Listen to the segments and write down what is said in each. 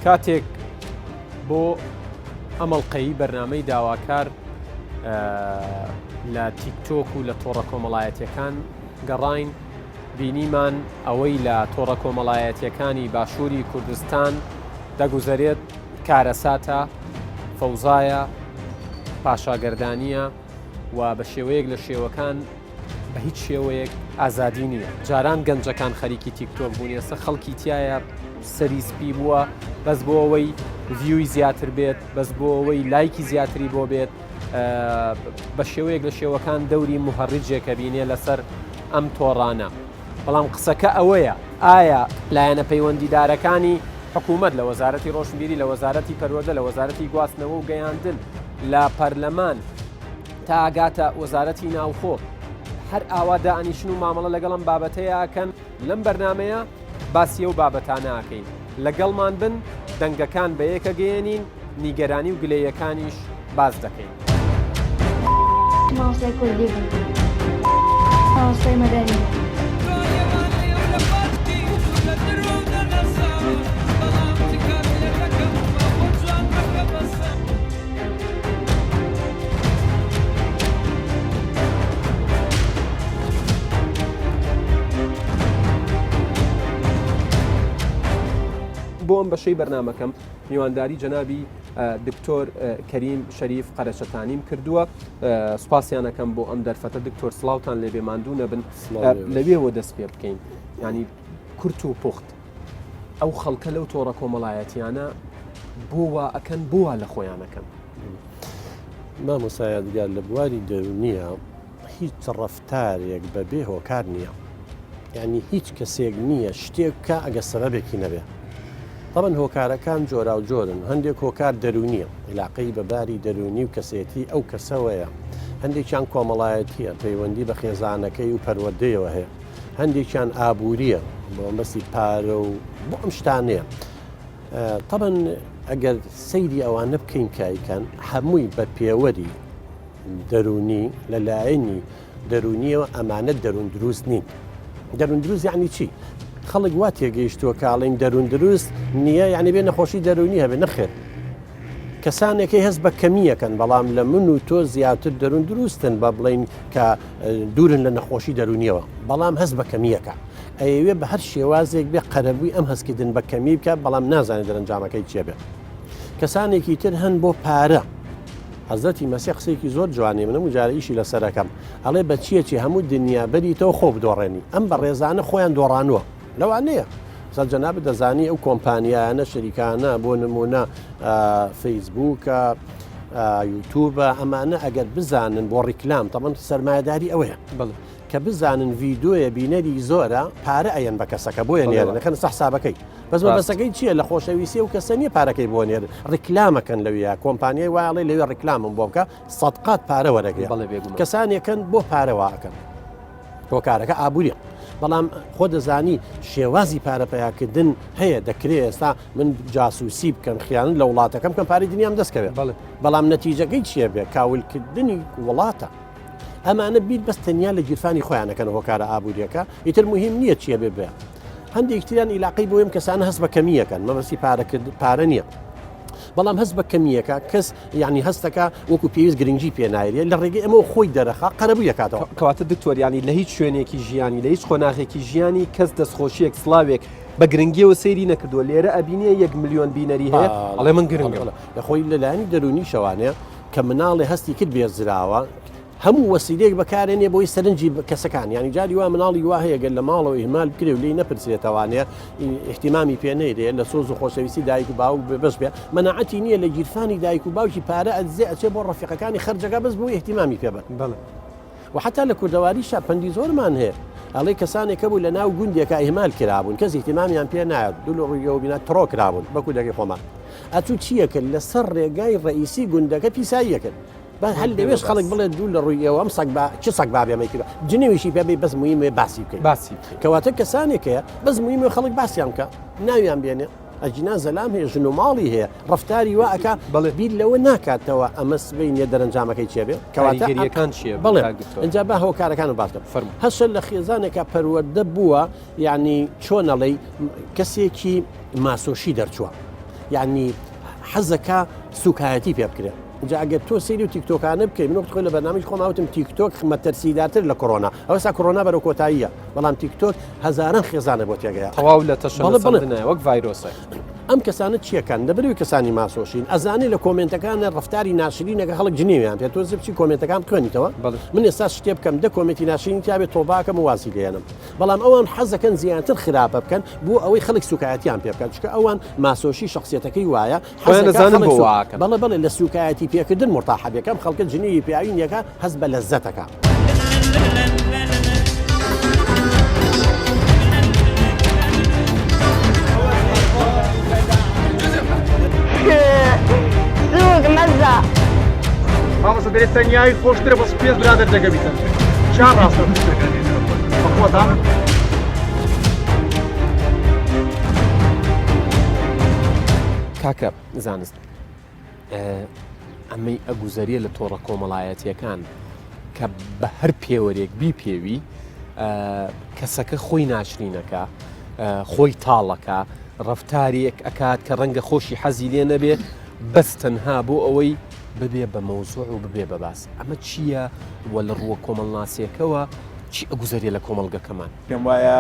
کاتێک بۆ ئەمەڵقەی بەرنامەی داواکار لە تیکتۆک و لە تۆڕە کۆمەڵایەتیەکان گەڕاین بینیمان ئەوەی لە تۆڕە کۆمەڵایەتیەکانی باشووری کوردستان دەگوزارێت کارەساتە، فەوزایە، پاشاگەردانیە و بە شێوەیەک لە شێوەکان بە هیچ شێوەیەک ئازادی نییە. جاران گەنجەکان خەریکی تیکتۆک بوون، ئێستا خەڵکی تایە سەریسپی بووە بەس بۆ ئەوەی ڤیوی زیاتر بێت، بەس بۆ ئەوەی لایکی زیاتری بۆ بێت، بە شێوەیەک لە شێوەکان دەوری مهەڕیجێکە بینێ لەسەر ئەم تۆڕانە. بەڵام قسەکە ئەوەیە ئایا لایەنە پەیوەندیدارەکانی حکوومەت لە وەزارەتی ڕۆشنبیری، لە وەزارەتی پەروەردە، لە وەزارەتی گواستنەوە و گەیاندن، لە پەرلەمان تا ئاگاتە وەزارەتی ناوخۆ هەر ئاوا دائەنیشن و مامەڵە لەگەڵم بابەتەیەکەن لەم بەرنمەیە باسی و بابەتانەکەین. لەگەڵمان بن دەنگەکان بە یەکە گەێنین، نیگەرانی و گلەیەکانیش باز دەکەین. ماوسای کوردی بن، ماوسای مەدەنی. بۆ ئەم بەشەی بەرنمەکەم میوانداری جەنابی دکتۆر کەریم شەریف قەرەشەتانیم کردووە. سوپاسیانەکەم بۆ ئەم دەرفەتە دکتۆر سڵاوتان لێبێ ماندوو نەبن لەوێەوە دەست پێ بکەین. ینی کورت و پوخت ئەو خەڵکە لەو تۆڕە کۆمەڵایەتیانە بۆ وا ئەکەن بووە لە خۆیانەکەن. مامۆستا یادگار لە بواری دەرونیە هیچ ڕەفتارێک بەبێ هۆکار نییە، یعنی هیچ کەسێک نییە شتێک کە ئەگە سەبەبێکی نەبێ. طبعاً هۆکارەکان جۆرا و جۆرن، هەندێک هۆکار دەرونیە علاقەی بەباری دەرونی و کەسێتی ئەو کەسەوەیە، هەندێکیان کۆمەڵایەتیە پەیوەندی بە خێزانەکەی و پەروەردەیەوە هەیە، هەندێکیان ئابووریە بۆ مەسی پارە و بۆ ئەم شتانەیە. طبعاً ئەگەر سەیری ئەوانە بکەین کایکەن هەمووی بە پێوەری دەرونی لەلایەنی دەرونیەوە ئەمانە دەرون دروست نین. دەرون دروست یعنی چی؟ خەڵک وا تێگەیشتووە کاڵین دەرون دروست نییە، یعنی بێ نەخۆشی دەرونی هەبێ نەخێر. کەسانێکی هەست بە کەمیەکەن، بەڵام لە من و تۆ زیاتر دەرون دروستن بە بڵین کە دوورن لە نەخۆشی دەرونیەوە، بەڵام هەست بە کەمیەکە. ئەوێ بە هەر شێوازێک بێ قەرەبووی ئەم هەستکردن بە کەمی بکە، بەڵام نازانێت دەرەنجامەکەی چێ بێ. کەسانێکی تر هەن بۆ پارە. حەزرەتی مەسیح قسەیەکی زۆر جوانی منە مجارەیشی لەسەرەکەم، ئەڵێ بە چیەکی هەموو دنیا بەریتەوە خۆ بدۆڕێنی، ئەم بە ڕێزانە خۆیان دۆڕانووە. لەوانەیە جەناب دەزانی ئەو کۆمپانیانە شەریکانە بۆ نمونە فەیسبووکە، یوتوبە، ئەمانە ئەگەر بزانن بۆ ڕیکلام تەمەن سەرمایه‌داری ئەوەیە کە بزانن ڤیدۆیە بینەری زۆرە پارە ئەیەن بە کەسەکە بۆیە نێرن نەکەن حسابەکەی بەس بەسەکەی چییە لە خۆشەویستی و کەسە نیە پارەکەی بۆ نێر ڕیکلامەکەن لەویە کۆمپانیای وایڵێ لەوێ ڕیکلامم بۆ بکە سەدقات پارە وەرەگرێت کەسانێکن بۆ پارەواکەن هۆکارەکە ئابووریە. بەڵام خۆ دەزانی شێوازی پارەپەیاکردن هەیە، دەکرێت ئێستا من جاسووسی بکەم خیانن لە وڵاتەکەم کەم پارەی دنیام دەستکەوێت، بەڵام نەتیجەکەی چیە بێ؟ کاولکردنی وڵاتە. ئەمانە بیت بەس تەنیا لە گیرفانی خۆیانەکەن هۆکارە ئابوووریەکە، ئیتر مهم نییە چیە بێ بێ. هەندێک تریان ئیلاقی بۆ ئەم کەسانە هەست بە کەمیەکەن، مەبەستی پارە نییە، بەڵام هەست بە کەمیەکە کەس یعنی هەستەکە وەکو پێویست گرنگجی پێنایرێت لە ڕێگەی ئەمە خۆی دەرەخا قەرەبوو یەکاتەوە. کەواتە دکتۆریانی لە هیچ شوێنێکی ژیانی، لە هیچ خۆناغێکی ژیانی کەس دەستخۆشیەک سڵاوێک بە گرنگیەوە سەیری نەکردووە. لێرە ئەبینێ 1 ملیۆن بینەری هەیە، ئەڵێ من گرنگە لە خۆی لەلایەنی دەرونی شەوانەیە کە مناڵی هەستی کرد بێزراوە هەموو وەسیلەیەک بەکارێنێ بۆی سەرنجی کەسەکان، یعنی جاری وا مناڵی وا هەیە گەل لە ماڵەوە ئیهمال بکرێ و لێی نەپرسێتەوانەیە احتیمامی پێنەیرێ لە سۆز و خۆشەویستی دایک و باوک بەش بێ، مەناعەتی نییە لە گیرفانی دایک و باوکی پارە ئەزێ ئەچێ بۆ ڕەفیقەکانی خەرجەکە بەس بۆ احتیمامی پێبن. و حتا لە کوردەواریشا پەندی زۆرمان هەیە، ئەڵێ کەسانێکە بوو لە ناو گوندێکە ئیهمال کرابوون، کەس احتیمامیان پێ نایەت، دوو لە ڕوویەوە بینات تڕۆ کرابوون بەکو دەگەی خۆمان. ئەچوو چیەکرد لەسەر ڕێگای ڕئیسی گوندەکە پیساییەکرد. هەل دەوێش خەڵک بڵێ دوو لە ڕوویەوە ئەم سەگ چ سەگ بابێمەی کرد جنێویشی پێبێ بەس مویمێ باسی بکەین باسی کەواتە کەسانێکەیە بەس مویمێ خەڵک باسییان کە ناویان بێنێ ئەجینا زەلام هەیە ژن و ماڵی هەیە ڕفتاری وا ئەکا بیر لەوە ناکاتەوە ئەمە سبەینێ دەرەنجامەکەی چێبێ کەواتەگەریەکان چیە بڵێ ئەجا با هۆکارەکان و باسکە هەشە لە خێزانێکە پەروەردە بووە یعنی چۆنەڵێی کەسێکی ماسۆشی دەرچووە یعنی حەزەکە سوکایەتی پێ بکرێت. جا ئەگەر تۆ سەیری و تیکتۆکانە بکەی منۆ بخۆی لە بەرنامەی خۆماوتم تیکتۆک مەتەرسیدارتر لە کۆرۆنا ئەوسا کۆرۆنا بەرەو کۆتاییە بەڵام تیکتۆک هەزاران خێزانە بۆ تێگەیە تەواو لە تەشەنە وەک ڤایرۆسە. ئەم کەسانە چیەکەن دەبروی کەسانی ماسۆشین ئەزانێ لە کۆمنتەکانە ڕفتاری ناشرینەکە خەڵک جنێویان پێ تۆ زبچی کۆمنتەکان بخوێنیتەوە من ئێستا شتێ بکەم دە کۆمنتی ناشرین تیاابێت تۆباکەم واسی لێنم بەڵام ئەوان حەزەکەن زیاتر خراپە بکەن بۆ ئەوەی خەڵک سوکایەتیان پێ بکەن چکە ئەوان ماسۆشی شخصیەتەکەی وایە بەڵێ لە سوکایەتی پێکردن مرتاحەبەکەم خەڵکە جنێوی پیاوینەکە هەز بە لەزەتەکە. مامۆستا دەرێت تەنیایی خۆشترە بەس پێز برادر دەگەبیتن چیان ڕاستە بەخۆتان کاکە زانست ئەمەی ئەگوزەریە لە تۆڕە کۆمەڵایەتیەکان کە بە هەر پێوەرێک بیپێوی کەسەکە خۆی ناشرینەکە خۆی تاڵەکە ڕفتارێک ئەکات کە ڕەنگە خۆشی حەزی لێ نەبێ بەس تەنها بۆ ئەوەی ببێ بە مەوزوع و ببێ بە باس ئەمە چییە وە لە ڕووە کۆمەڵناسیەکەەوە چی ئەگوزەریە لە کۆمەڵگەکەمان پێم وایە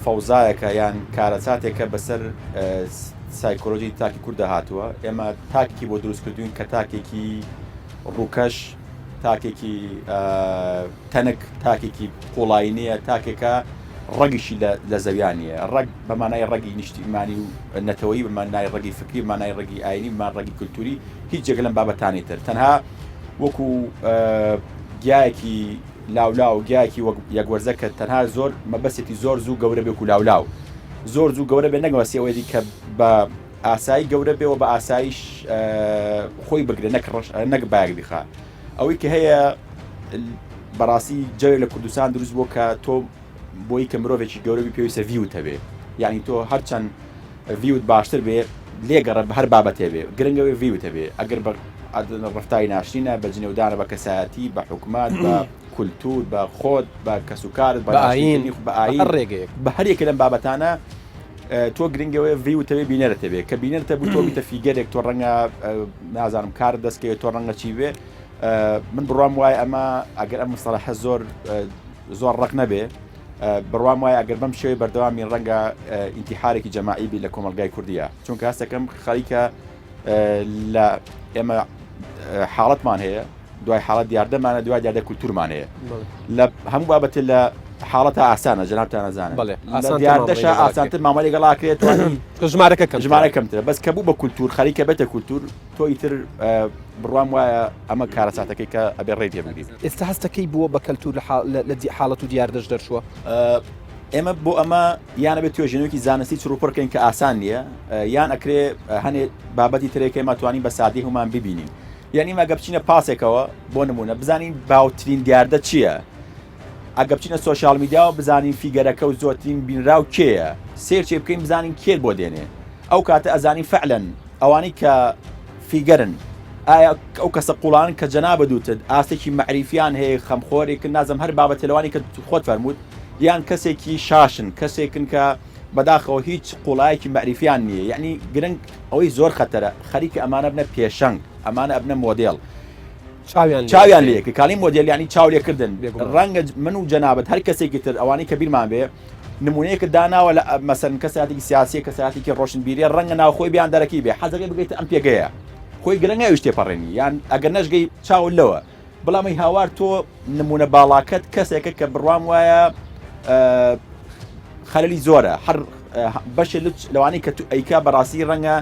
فەوزایەکە یان کارەساتێکە بەسەر سایکۆلۆژی تاکی کوردە هاتووە ئێمە تاکێکی بۆ دروستکردوین کە تاکێکی ڕووکەش تاکێکی تەنک تاکێکی قوڵایی نییە تاکێکە ڕەگیشی لە زەویانیە ڕەگ بەمانای ڕەگی نیشتیمانی و نەتەوەی بەمانای ڕەگی فکری بەمانای ڕەگی ئاینی بمان ڕەگی کولتوری هیچ جێگە لەم بابەتانی تر تەنها وەکو گیایەکی لاولاو گیایەکی یەکوەرزە کە تەنها زۆر مەبەسێتی زۆر زوو گەورە بێ و لاولاو زۆر زوو گەورە بێ نەگەوەسی ئەوەی کە بە ئاسایی گەورە بێەوە بە ئاساییش خۆی بگرێ نەک باەک بیخا ئەوەی کە هەیە بەڕاستی جەوێ لە کوردستان دروست بوو کە تۆ بۆی کە مرۆڤێکی گەورەبی پێویستە ڤیوت هەبێ یعنی تۆ هەرچەند ڤیوت باشتر بێ لێگەڕە هەر بابەتێ بێ گرنگەوەی ڤیوت هەبێ ئەگەر بە ڕفتاری ناشرینە بە جنێودانە بە کەسایەتی بە حکومات بە کولتور بە خۆت بە کەسوکارت بە ئاین بە ئاین ڕێگەیەک بە هەرێکە لەم بابەتانە تۆ گرنگەوەی ڤیوت هەبێ بینەرەتە بێ کە بینەرتە بوو تۆ بیتە فیگەرێک تۆ ڕەنگە نازانم کار دەستکەوێت تۆ ڕەنگە چی بێ من بڕوام وایە ئەمە ئەگەر ئەم مستەلاحە زۆر ڕق نەبێ بڕوام وایە ئەگەر بەم شێوەی بەردەوامی ڕەنگە ئینتیحارێکی جەماعی بی لە کۆمەلگای کوردیە چونکە هەستەکەم خەریکە لە ئێمە حاڵەتمان هەیە دوای حاڵەت دیاردەمانە دوای دیاردە کولتورمان هەیە لە هەموو بابەتە لە حاڵەتە ئاسانە جەنابتان نەزانن دیاردەشە ئاسانتر مامەڵی گەڵاکرێت ژمارەکەمترە بەس کە بوو بە کولتور خەریکە بێتە کولتور تۆ ئیتر بڕوام وایە ئەمە کارەساتەکەی کە ئەبێ ڕێ پێبگرین ئێستا هەستەکەی بووە بە کەلتور لە حاڵەت و دیاردەش دەرچووە ئێمە بۆ ئەمە یانە بێت توێژێنەوەکی زانستی چڕوپڕکەین کە ئاسان نییە یان ئەکرێ هەنێ بابەتی ترێکەکەی ماتوانین بە سادی هەمان ببینین یعنی ماگە بچینە پاسێکەوە بۆ نمونە بزانین باوترین دیاردە چییە ئەگە بچینە سۆشال میدیاوە بزانین فیگەرەکە و زۆرترین بینراو کێیە سێرچێ بکەین بزانین کێر بۆ دێنێ ئەو کاتە ئەزانین فعلەن ئەوانی کە فیگەرن ئایا ئەو کەسە قوڵان کە جەنابە دووتت ئاستێکی معریفیان هەیە خەمخۆرێکن نازم هەر بابەتەلەوانی کە خۆت فەرمووت یان کەسێکی شاشن کەسێکن کە بەداخەوە هیچ قوڵایەکی معریفیان نییە یعنی گرنگ ئەوەی زۆر خەتەرە خەریکە ئەمانە بنە پێشەنگ ئەمانە ئەبنە مۆدێڵ چاویان لێکە کاڵی مۆدێل ینی چاو لێکردن ڕەنگە من و جەنابەت هەر کەسێکی تر ئەوانی کە بیرمان بێ نمونەیەکە داناوە لە مەسەن کەساتێکی سیاسی کەساتێکی ڕۆشنبیریە ڕەنگە ناوخۆی بیان دەرەکی بێ حەزەکەی بگەیتە ئەم پێگەیە خۆی گرنگە ویش تێپەڕێنی یان ئەگەر نەشگەی چاو لەوە بەڵامی هاوار تۆ نمونە باڵاکەت کەسێکە کە بڕوام وایە خەلەلی زۆرە هەر بەشێ لەوانی کە تو ئەیکا بەڕاستی ڕەنگە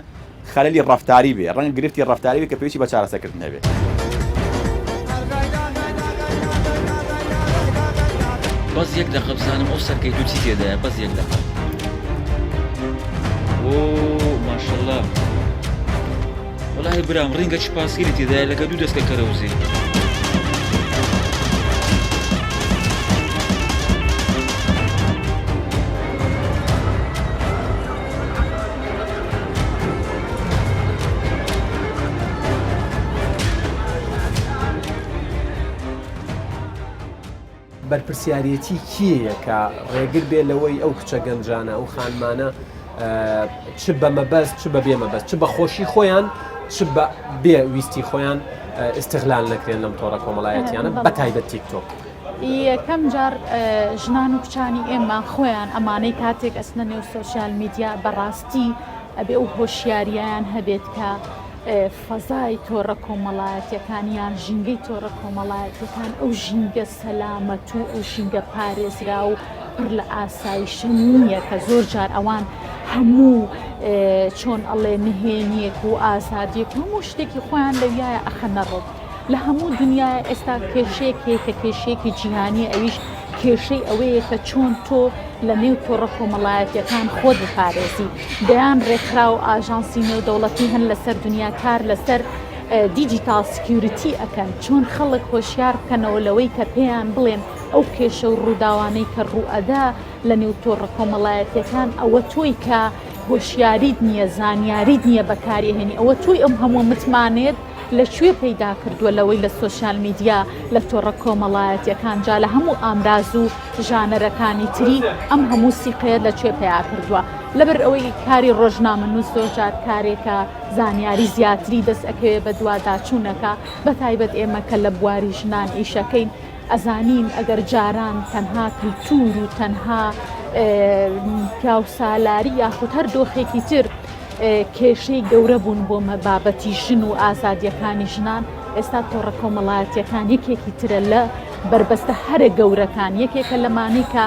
خەلەلی ڕەفتاری بێ ڕەنگە گرفتی ڕەفتاری بێ کە پێویستی بە چارەسەرکردن هەبێ بەس یەک دەقە بزانم ئەو سەرکەی دوو چی تێدایە بەس یەک دەقە ماشەڵڵا وەڵاهی برام ڕینگە چ پاسگیری تێدایە لەگە دوو دەستکە کەرەوزی بەرپرسیارەتی کیەیە کە ڕێگر بێ لەوەی ئەو کچە گەنجانە ئەو خانمانە چ بە مەبەست چ بە بێمەبەست چ بە خۆشی خۆیان چ بە بێویستی خۆیان ئستغلال نەکرێن لەم تۆڕە کۆمەڵایەتیانە بە تایبەت تیکتۆک. یەکەم جار ژنان و کچانی ئێمە خۆیان ئەمانەی کاتێک ئەسنە نێو سۆسیال میدیا بەڕاستی ئەبێ ئەو هۆشیاریان هەبێت کە فەزای تۆڕە کۆمەڵایەتیەکانیان ژینگەی تۆڕە کۆمەڵایەتەکان ئەو ژینگە سەلامەت و ئەو ژینگە پارێزرا و پڕ لە ئاسایش نییە کە زۆر جار ئەوان هەموو چۆن ئەڵێ نهێنیەک و ئازادیەک هەموو شتێکی خۆیان لەویایە ئەخەنەڕۆ لە هەموو دنیای ئێستا کێشەیەکێک کە کێشەیەکی جیهانی ئەویش کێشەی ئەوەیە کە چۆن تۆ لە نێو تۆڕە کۆمەڵایەتیەکان خۆت بپارێزی دەیان ڕێکخرا و ئاژانسی نێودەوڵەتی هەن لەسەر دنیا کار لەسەر دیجیتال سکیوریتی ئەکەن چۆن خەڵک هۆشیار بکەنەوە لەوەی کە پێیان بڵێن ئەو کێشە و ڕووداوانەی کە ڕوئەدا لە نێو تۆڕە کۆمەڵایەتیەکان ئەوە تۆی کە هۆشیاریت نییە زانیاریت نییە بەکارهێنی ئەوە تۆی ئەم هەموو متمانێت لەکوێ پەیدا کردووە لەوەی لە سۆسیال میدیا لە تۆڕە کۆمەڵایەتیەکان جا لە هەموو ئامراز و ژانەرەکانی تری ئەم هەموو سیقەیە لەکوێ پیا کردووە لەبەر ئەوەی کاری ڕۆژنامە نووس زۆرجار کارێکە زانیاری زیاتری دەست ئەکەوێ بە دوواداچوونەکە بە تایبەت ئێمە کە لە بواری ژنان ئیشەکەین ئەزانین ئەگەر جاران تەنها کلتور و تەنها پیاوسالاری یاخود هەر دۆخێکی تر کێشەی گەورە بوون بۆ بابەتی ژن و ئازادیەکانی ژنان ئێستا تۆڕە کۆمەڵایەتیەکان یەکێکی ترە لە بربەستە هەرە گەورەکان یەکێکە لەمانەی کە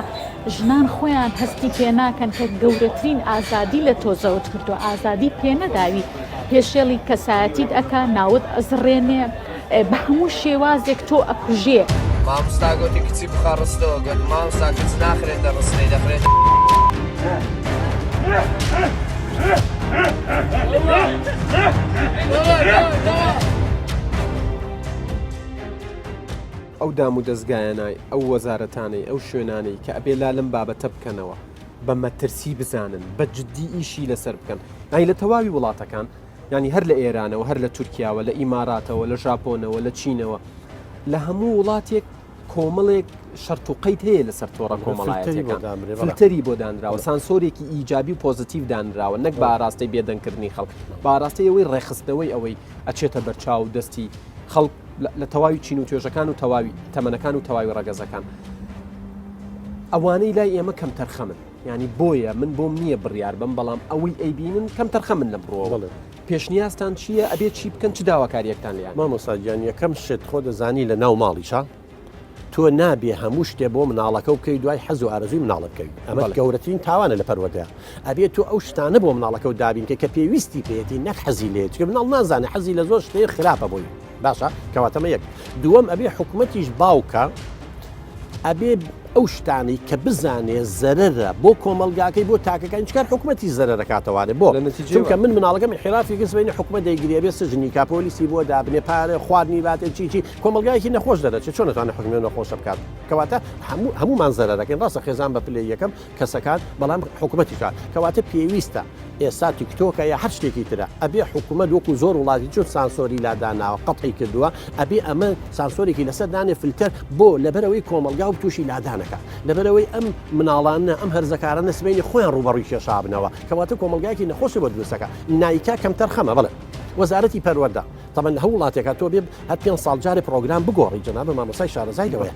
ژنان خۆیان هەستی پێ ناکەن کە گەورەترین ئازادی لە تۆزەوت کردووە ئازادی پێ نەداوی پێشێڵی کەسایەتیت ئەکا ناوت ئەزڕێنێ بە هەموو شێوازێک تۆ ئەکوژێ مامۆستا گوتی کچی بخەڕستەوە گوت مامۆستا کچ ناخرێتە ڕستەی دەخرێت ئەو دام و دەستگایانای ئەو وەزارەتانەی ئەو شوێنانەی کە ئەبێ لا لەم بابەتە بکەنەوە بە مەترسی بزانن بە جددی ئیشی لەسەر بکەن لە تەواوی وڵاتەکان ینی هەر لە ئێرانەوە هەر لە تورکیاوە لە ئیماراتەوە لە ژاپۆنەوە لە چینەوە لە هەموو وڵاتێک کۆمەڵێک شەرت و قەید هەیە لەسەر تۆڕە کۆمەڵایەتیەکان فلتەری بۆ دانراوە سانسۆرێکی ئیجابی و پۆزتیو دانراوە نەک بە ئاراستەی بێدەنگکردنی خەڵک بە ئاراستەی ئەوەی ڕێخستنەوەی ئەوەی ئەچێتە بەرچاو دەستی خەڵک لە تەواوی چین و توێژەکان و تەواوی تەمەنەکان و تەواوی ڕەگەزەکان ئەوانەی لای ئێمە کەم تەرخەمن ینی بۆیە من بۆم نییە بڕیار بم بەڵام ئەوەی ئەیبینن کەم تەرخەمن لە بڕۆ پێشنیازتان چییە ئەبێت چی بکەن چ داواکاریەکتان لیان مامۆستاجیان یەکەم شت خۆ دەزانی لە ناو ماڵیشە تۆ نابێ هەموو شتێ بۆ مناڵەکە و بکەی دوای حەز و ئارەزوی مناڵە بکەوی ئەمە گەورەترین تاوانە لە پەروەردەیە ئەبێت تۆ ئەو شتانە بۆ مناڵەکە و دابینکە کە پێویستی پێێتی نەک حەزی لێت کە مناڵ نازانێ حەزی لە زۆر شتەیە خراپە بۆی باشە کەواتەمە یەک دووەم ئەبێ حکوومەتیش باوکە ئەبێ ئەو شتانی کە بزانێ زەرەرە بۆ کۆمەلگاکەی بۆ تاکەکان چکار حکوومەتی زەرەکاتەوانێ بۆ چونکە من مناڵەکەم حرافی گەسبینی حکوومەت دەیگیری بێ سژنی کا پۆلیسی بۆ دابنێ پارە خواردنی باتێ چیچی کۆمەلگایەکی نەخۆش دەرەچێت چۆن نتوانێت حکوومەت نەخۆشە بکات کەواتە هەمومان زەرەکەین ڕاستە خێزان بە پلەی یەکەم کەسەکان بەڵام حکوومەتی کار کەواتە پێویستە ئێستا تیکتۆکە یا هەر شتێکی ترە ئەبێ حکوومەت وەکو زۆر وڵاتی چۆن سانسۆری لاداناوە قەتعی کردووە ئەبێ ئەمە سانسۆرێکی لەسەر دانێ فلتەر بۆ لەبەرەوەی کۆمەلگا و تووشی لادانەکە لەبەرەوەی ئەم مناڵانە ئەم هەرزەکارانە سبەینی خۆیان ڕوبەڕووی کێشابنەوە کەواتە کۆمەلگایەکی نەخۆشی بۆ دروستەکە نایکا کەمتەر خەمە بڵێ وەزارەتی پەروەردە طبعا لە هەموو وڵاتێکە تۆ بێ هەر 5 ساڵ جارێ پرۆگرام بگۆڕی جەنابە مامۆستای شارەزای لەوەیە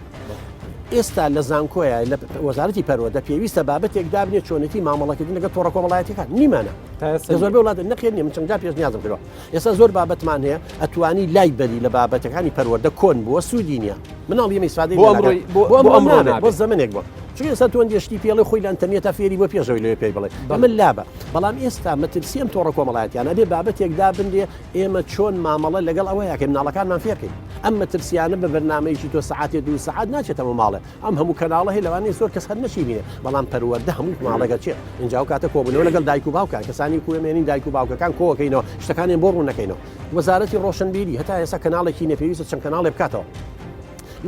ئێستا لە زانکۆیە لە وەزارەتی پەروەردە پێویستە بابەتێک دابنێت چۆنێتی مامەڵەکردن لەگەڵ تۆڕە کۆمەڵایەتیەکان نیمانە زۆر وڵات نەخێن نیە من چەند جار پێشنیازم کردەوە ئێستا زۆر بابەتمان هەیە ئەتوانی لای بەری لە بابەتەکانی پەروەردە کۆن بووە سوودی نییە مناڵ ئێمە ئیسفادەی بۆ زەمنێک بووە چون ئێستا تۆ دیشتی پێڵی خۆی لە ئەنتەرنێتە فێری بۆ پێشەوەی لێ پێی بڵێ ئەمە لابە بەڵام ئێستا مەترسیم تۆڕە کۆمەڵایەتیانە بێ بابەتێک دابندێ ئێمە چۆن مامەڵە لەگەڵ ئەوە یاکە مناڵەکانمان فێرکەین ئەم مەترسیانە بە بەرنامەیەکی تۆ سەعاتێ 2 سەعات ناچێتەوە ماڵێ ئەم هەموو کەناڵە هەیە لەوانەیە زۆر کەس هەر نەشیبینێ بەڵام پەروەردە هەموو ماڵەکە چێ اینجا و کاتە کۆبوونەوە لەگەڵ دایک و باوکان کەسانی کوێمێنین دایک و باوکەکان کۆکەینەوە شتەکانیان بۆ ڕوو نەکەینەوە وەزارەتی ڕۆشنبیری هەتا ئێستا کەناڵێکی نەپێویستە چەند کەناڵێ بکاتەوە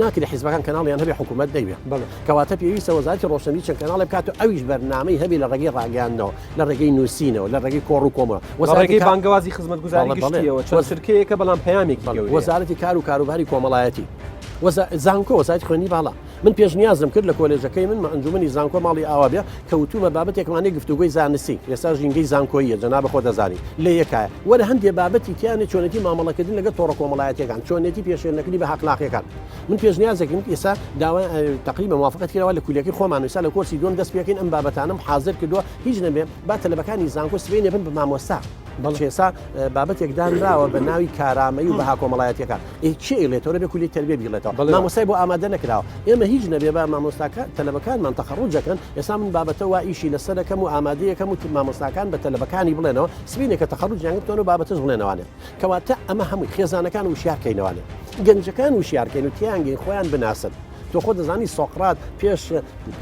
ناکرێ حیزبەکان کەناڵیان هەبێ حکوومەت دەیبێ کەواتە پێویستە وەزارەتی ڕۆشنبیری چەند کەناڵێ بکات و ئەویش بەرنامەی هەبێ لە ڕێگەی ڕاگەیاندنەوە لە ڕێگەی نووسینەوە لە ڕێگەی کۆڕ و کۆمەوە وەزارەتی بانگەوازی خزمەتگوزاری گشتیەوە چۆن سرکەیەکە بەڵام پەیامێکی وەزارەتی کار و کاروباری کۆمەڵایەتی زانکۆ وەزارەتی خوێنی باڵا من پێشنیازم کرد لە کۆلێژەکەی من ئەنجومنی زانکۆ ماڵی ئاوا بێ کەوتومە بابەتێکمانەی گفتوگوی زانستی ئێستا ژینگەی زانکۆیە جەنابە خۆ دەزانی لێ یەکایە وەرە هەندێ بابەتی تیانێ چۆنێتی مامەڵەکردن لەگەڵ تۆڕە کۆمەڵایەتیەکان چۆنێتی پێشێنەکردنی بە حەقلاقیەکان من پێشنیازێکم ئێستا داوای تقریبا موافقت کردەوە لە کولەکەی خۆمان ویسا لە کۆرسی دوم دەست پێکەین ئەم بابەتانم حاضر کردووە هیچ نەبێ با تەلەبەکانی زانکۆ سبەی نەبن بە مامۆستا بەڵێسا بابەتێکدانراوە بە ناوی کارامەی و بەها کۆمەڵایەتەکان چی ئێڵێتەوە بێ کولی تەربیە بیڵێتەوە مامۆستای بۆ ئامادە نەکراوە ئێمە هیچ نەبێ بە مامۆستاکە تەلەبەکانمان تەخەڕوجەکەن ئێستا من بابەتە وا ئیشی لەسەر دەکەم و ئامادەیەکەم و مامۆستاکان بە تەلەبەکانی بڵێنەوە سبینێکە تەخەڕوجیان بتوانن و بابەتەش بڵێنەوەوانێ کەواتە ئەمە هەمووی خێزانەکان وشیارکەینەوەوانێ گەنجەکان وشیارکەین و تیانگەین خۆیان بناسن تۆ خۆ دەزانی سۆقرات پێش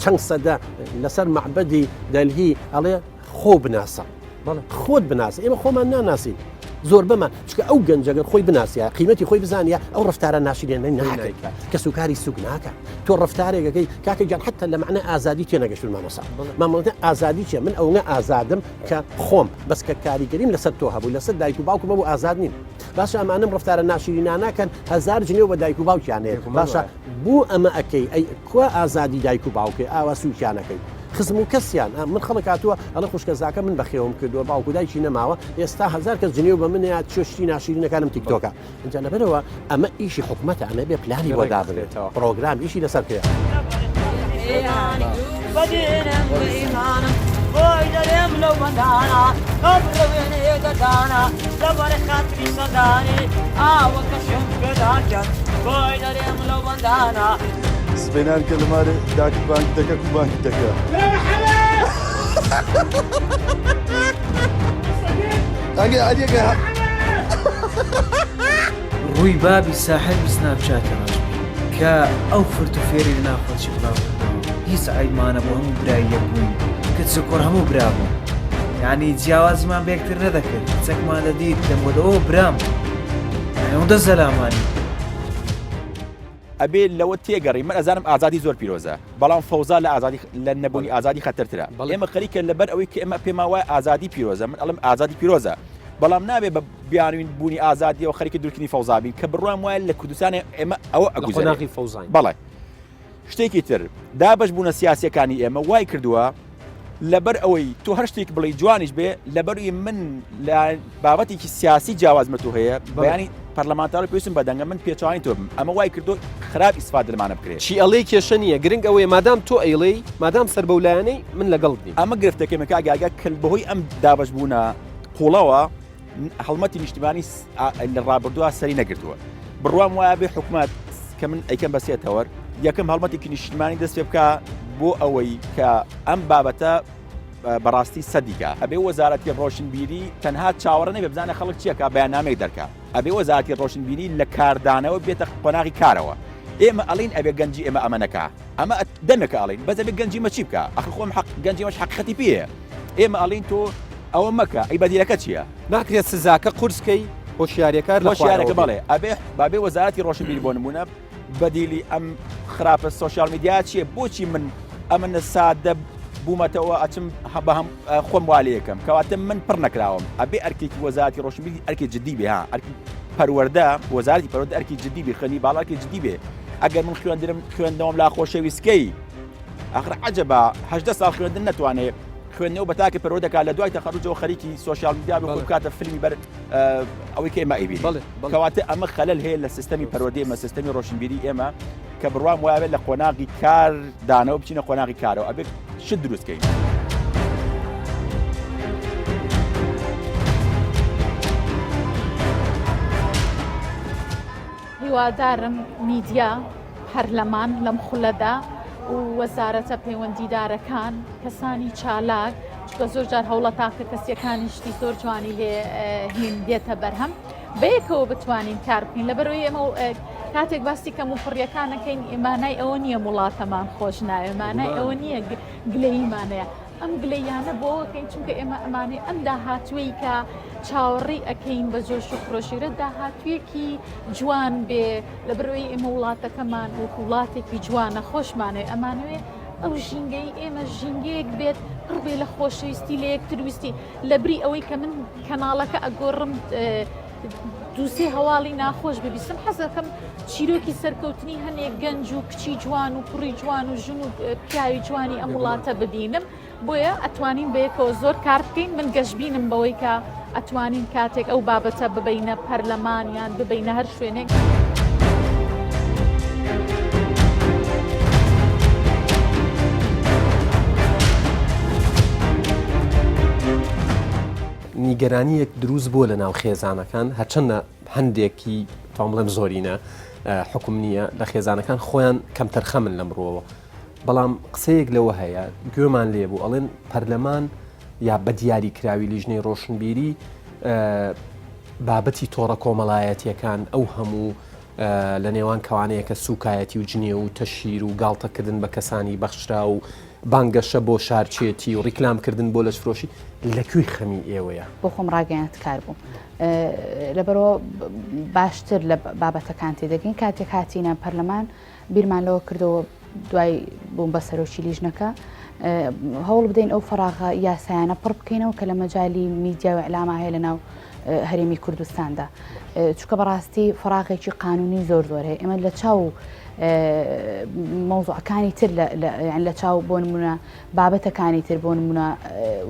چەند سەدە لەسەر معبەدی دەلهی ئەڵێ خۆ بناسە خۆت بناسە ئێمە خۆمان ناناسی زۆر بەمان چکە ئەو گەنجەگەر خۆی بناسیە قیمەتی خۆی بزانە ئەو ڕفتارە ناشرێنەی ناکەیت کە سوکاری سوک ناکە تۆ ڕفتارێکەکەی کاکە گیان حتا لە معنە ئازادی تێنەگەشت مامۆستا مامۆڵەتە ئازادی چیە من ئەوە ئازادم کە خۆم بەس کە کاریگەریم لەسەر تۆ هەبوو لەسەر دایک و باوکم بۆ ئازاد نیم باشە ئەمانم ڕفتارە ناشریناناکەن هزار جنێو بە دایک و باوکیانەیە باشە بوو ئەمە ئەەکەی ئەی کوا ئازادی دایک و باوکێ ئاوا سووکیانەکەی خزم و کەسیان من خەڵک هاتووە ئەڵە خوشکەزاکە من بەخێوم کردووە باوکو دایکی نەماوە ئێستا هزار کەس جنێو بە منە چۆشتی ناشرینەکانم تیکتۆکە اینجا لەبەرەوە ئەمە ئیشی حکومەتە ئەمە بێ پلانی بۆ دابرێتەوە پرۆگرام ئیشی لەسەر کرێت بۆی دەرێم لەو بەندانە ئەبڕێنێگەدانە لەبەر خاتری سەدانی ئاوەکەشم پێداکەن بۆی دەرێم لەو بەندانە سبێنان کە لەمارە داکت بانک دەکە و بانک دەکە ئەگە ئەدێگە ڕووی بابی ساحل سناپچاتەوە کە ئەو فرت و فێری لە ناخۆچی بڵاوکردەوە هیچ ئایمانە بۆ هەموو براییە بووین کە چکۆر هەموو برابوو یعنی جیاوازمان بێکتر نەدەکرد چەکمان دەدیت دەمەوە برام ئەوەندە زەلامانی ئەبێ لەوە تێگەڕی من ئەزانم ئازادی زۆر پیرۆزە بەڵام فەوزا لە نەبوونی ئازادی خەتەرترە ئێمە خەریکە لەبەر ئەوەی کە ئێمە پێما وایە ئازادی پیرۆزە من ئەڵم ئازادی پیرۆزە بەڵام نابێ بە بیانوین بوونی ئازادی و خەریکە دوورکردنی فەوزابین کە بڕوان وایە لە کوردستانی ئێمە ئەوە ئەگوزێنی فەوزان بەڵێ شتێکی تر دابەش بوونە سیاسیەکانی ئێمە وای کردووە لەبەر ئەوەی تۆ هەر شتێک بڵێ جوانیش بێ لەبەروی من لە بابەتێکی سیاسی جیاوازمە تۆ هەیە بەیانی پەرلەمانتار پێویستم بەدەنگە من پێچوانی تۆ بم ئەمە وای کردو خراپ ئیسفادە لەمانە بکرێت چی ئەڵێ کێشە نییە گرنگ ئەوەیە مادام تۆ ئەیڵێ مادام سەر بەولایانەی من لەگەڵ نیم ئەمە گرفتەکەی مەکگاگا کل بەهۆی ئەم دابش بوونە قوڵەوە هەڵمەتی نیشتیمانی لە ڕابردووە سەری نەگرتووە بڕوام وایە بێ حکومت کە من ئەیکەم بەسێتەوە یەکەم هەڵمەتێکی نیشتیمانی دەست پێ بکە بۆ ئەوەی کە ئەم بابەتە بەڕاستی سەدیکە ئەبێ وەزارەتی ڕۆشنبیری تەنها چاوەڕە نەبێ بزانە خەڵک چیەکە بەیاننامەی دەرکا ئەبێ وەزارەتی ڕۆشنبیری لە کاردانەوە بێتە قۆناغی کارەوە ئێمە ئەڵین ئەبێ گەنجی ئێمە ئەمەنەکە ئەمە دەمێکە ئەڵین بەس ئەبێ گەنجی مەچی بکە ئەخر خۆم گەنجی مەش حەقیقەتی پێیە ئێمە ئەڵین تۆ ئەوە مەکە ئەی بەدیلەکە چییە ناکرێت سزاکە قورسکەی هۆشیاریەکار لە هۆشیارەکە بەڵێ ئەبێ بابێ وەزارەتی ڕۆشنبیری بۆ نمونە بەدیلی ئەم خراپە سۆشیال میدیا چییە بۆچی من ئەمە سادە بوومەتەوە ئەچم بەهم خۆم والەیەکەم کەواتە من پڕ نەکراوم ئەبێ ئەرکێکی وەزارەتی ڕۆشنبیری ئەرکی جدی بێ ها ئەرکی پەروەردە وەزارەتی پەروەردە ئەرکی جدی بێ خەنی باڵاکی جدی بێ ئەگەر من خوێندنەوەم لا خۆشەویستکەی ئاخر عەجەبە 18 ساڵ خوێندن نەتوانێت خوێندنەوە بە تاکە پەروەردەکە لە دوای تەخەڕوجەوە خەریکی سۆشیال میدیا بێ خۆی بکاتە فیلمی بەر ئەوەی کە ئێمە ئەیبینی کەواتە ئەمە خەلەل هەیە لە سیستەمی پەروەردەی ئێمە سیستەمی ڕۆشنبیری ئێمە کە بڕوام وایە لە قۆناغی کار دانەوە بچینە قۆناغی کارەوە ئەبێ شت دروستکەین هیوادارم میدیا هەرلەمان لەم خولەدا و وەزارەتە پەیوەندیدارەکان کەسانی چالاک چکە زۆر جار هەوڵە تاکە کەسیەکانیشتی زۆر جوانی لێ هین دێتە بەرهەم بەیەکەوە بتوانین کار بکەین لەبەرەوەی ئێمە کاتێک باسی کەم و فڕیەکانەکەین ئێمانای ئەوە نییە وڵاتەمان خۆش ناوێ مانای ئەوە نییە گلەیمانەیە ئەم گلەیانە بۆەکەین چونکە ئێمە ئەمانێ ئەم داهاتووی کە چاوەڕی ئەەکەین بە جۆش و خۆشیرە داهاتوویەکی جوان بێ لەبەرەوەی ئێمە وڵاتەکەمان و وڵاتێکی جوانە خۆشمانێ ئەمانوێ ئەو ژینگەی ئێمە ژینگەیەک بێت پڕبێ لە خۆشەویستی لە یەکتر ویستی لەبری ئەوەی کە من کەناڵەکە ئەگۆڕم دووسێ هەواڵی ناخۆش ببیستم حەزەکەم چیرۆکی سەرکەوتنی هەنێک گەنج و کچی جوان و کوڕی جوان و ژن و پیاوی جوانی ئەم وڵاتە ببینم بۆیە ئەتوانین بەیەکەوە زۆر کار بکەین من گەشتبینم بەوەی کە ئەتوانین کاتێک ئەو بابەتە ببینە پەرلەمانیان ببینە هەر شوێنێک. نیگەرانیەک دروست بووە لە ناو خێزانەکان هەرچەندە هەندێکی تام بڵێم زۆرینە حکوم نییە لە خێزانەکان خۆیان کەم تەرخە من لەمڕۆوە بەڵام قسەیەک لەوە هەیە گوێمان لێبوو ئەڵێن پەرلەمان یا بە دیاری کراوی لیژنەی ڕۆشنبیری بابەتی تۆڕە کۆمەڵایەتیەکان ئەو هەموو لە نێوان کەوانەیەکە سوکایەتی و جنێ و تەشیر و گاڵتەکردن بە کەسانی بەخشرا و بانگەشە بۆ شارچێتی و ڕیکلامکردن بۆ لەشفرۆشی لەکوێی خەمی ئێوەیە بۆ خۆم ڕاگەیانت کار بوو لەبەرەوە باشتر لە بابەتەکان تێدەگەین کاتێک هاتیینە پەرلەمان بیرمان لەوە کردەوە دوای بووم بە سەرۆکی لیژنەکە هەوڵ بدەین ئەو فەراغە یاسایانە پڕ بکەینەوە کە لە مەجای میدیا و ئەعلامە هەیە لەناو هەرێمی کوردستاندا چونکە بەڕاستی فەراغێکی قانونی زۆر زۆر هەیە ئێمە لە چاو مۆزوعەکانی تر لە چاو بۆ نمونە بابەتەکانی تر بۆ نمونە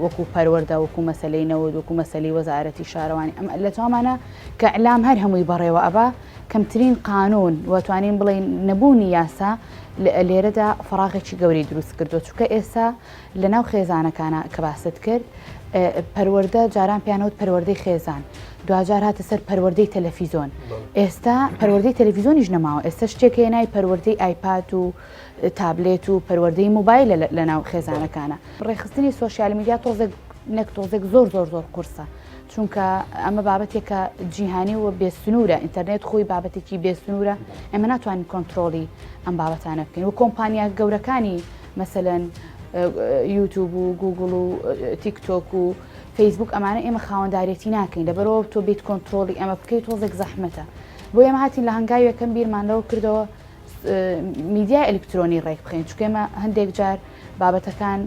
وەکو پەروەردە وەکو مەسەلەی نەوەد وەکو مەسەلەی وەزارەتی شارەوانی ئەم لە چاومانە کە ئەعلام هەر هەمووی بەڕێوە ئەبا کەمترین قانون واتوانین بڵێن نەبوونی یاسا لێرەدا فەراغێکی گەوری دروست کردو چونکە ئێستا لە ناو خێزانەکانە کە باست کرد پەروەردە جاران پیانەوت پەروەردەی خێزان دوجار هاتە سەر پەروەردەی تەلەڤیزۆن ئێستا پەروەردەی تەلەڤیزۆنیش نەماوە ئێستا شتێکە نای پەروەردەی ئایپاد و تابلێت و پەروەردەی موبایل لە ناو خێزانەکانە ڕێخستنی سۆشیال میدیا تۆزێک زۆر قورسە چونکە ئەمە بابەتێکە جیهانی و بێسنوورە ئینتەرنێت خۆی بابەتێکی بێسنوورە ئەمە ناتوانین کۆنتترۆلی ئەم بابەتانە بکەین و کۆمپانیا گەورەکانی مەسەلەن یوتیوب و گوگل و تیکتۆک و فەیسبوک ئەمانە ئێمە خاوەنداریەتی ناکەین لەبەرەوە تۆ بیت کۆنتترۆلی ئەمە بکەیت تۆزێک زەحمەتە بۆ ئێمە هاتین لە هەنگاوی یەکەم بیرمانەوە کردەوە میدیای ئەلکترۆنی ڕێک بخەین چونکە ئێمە هەندێک جار بابەتەکان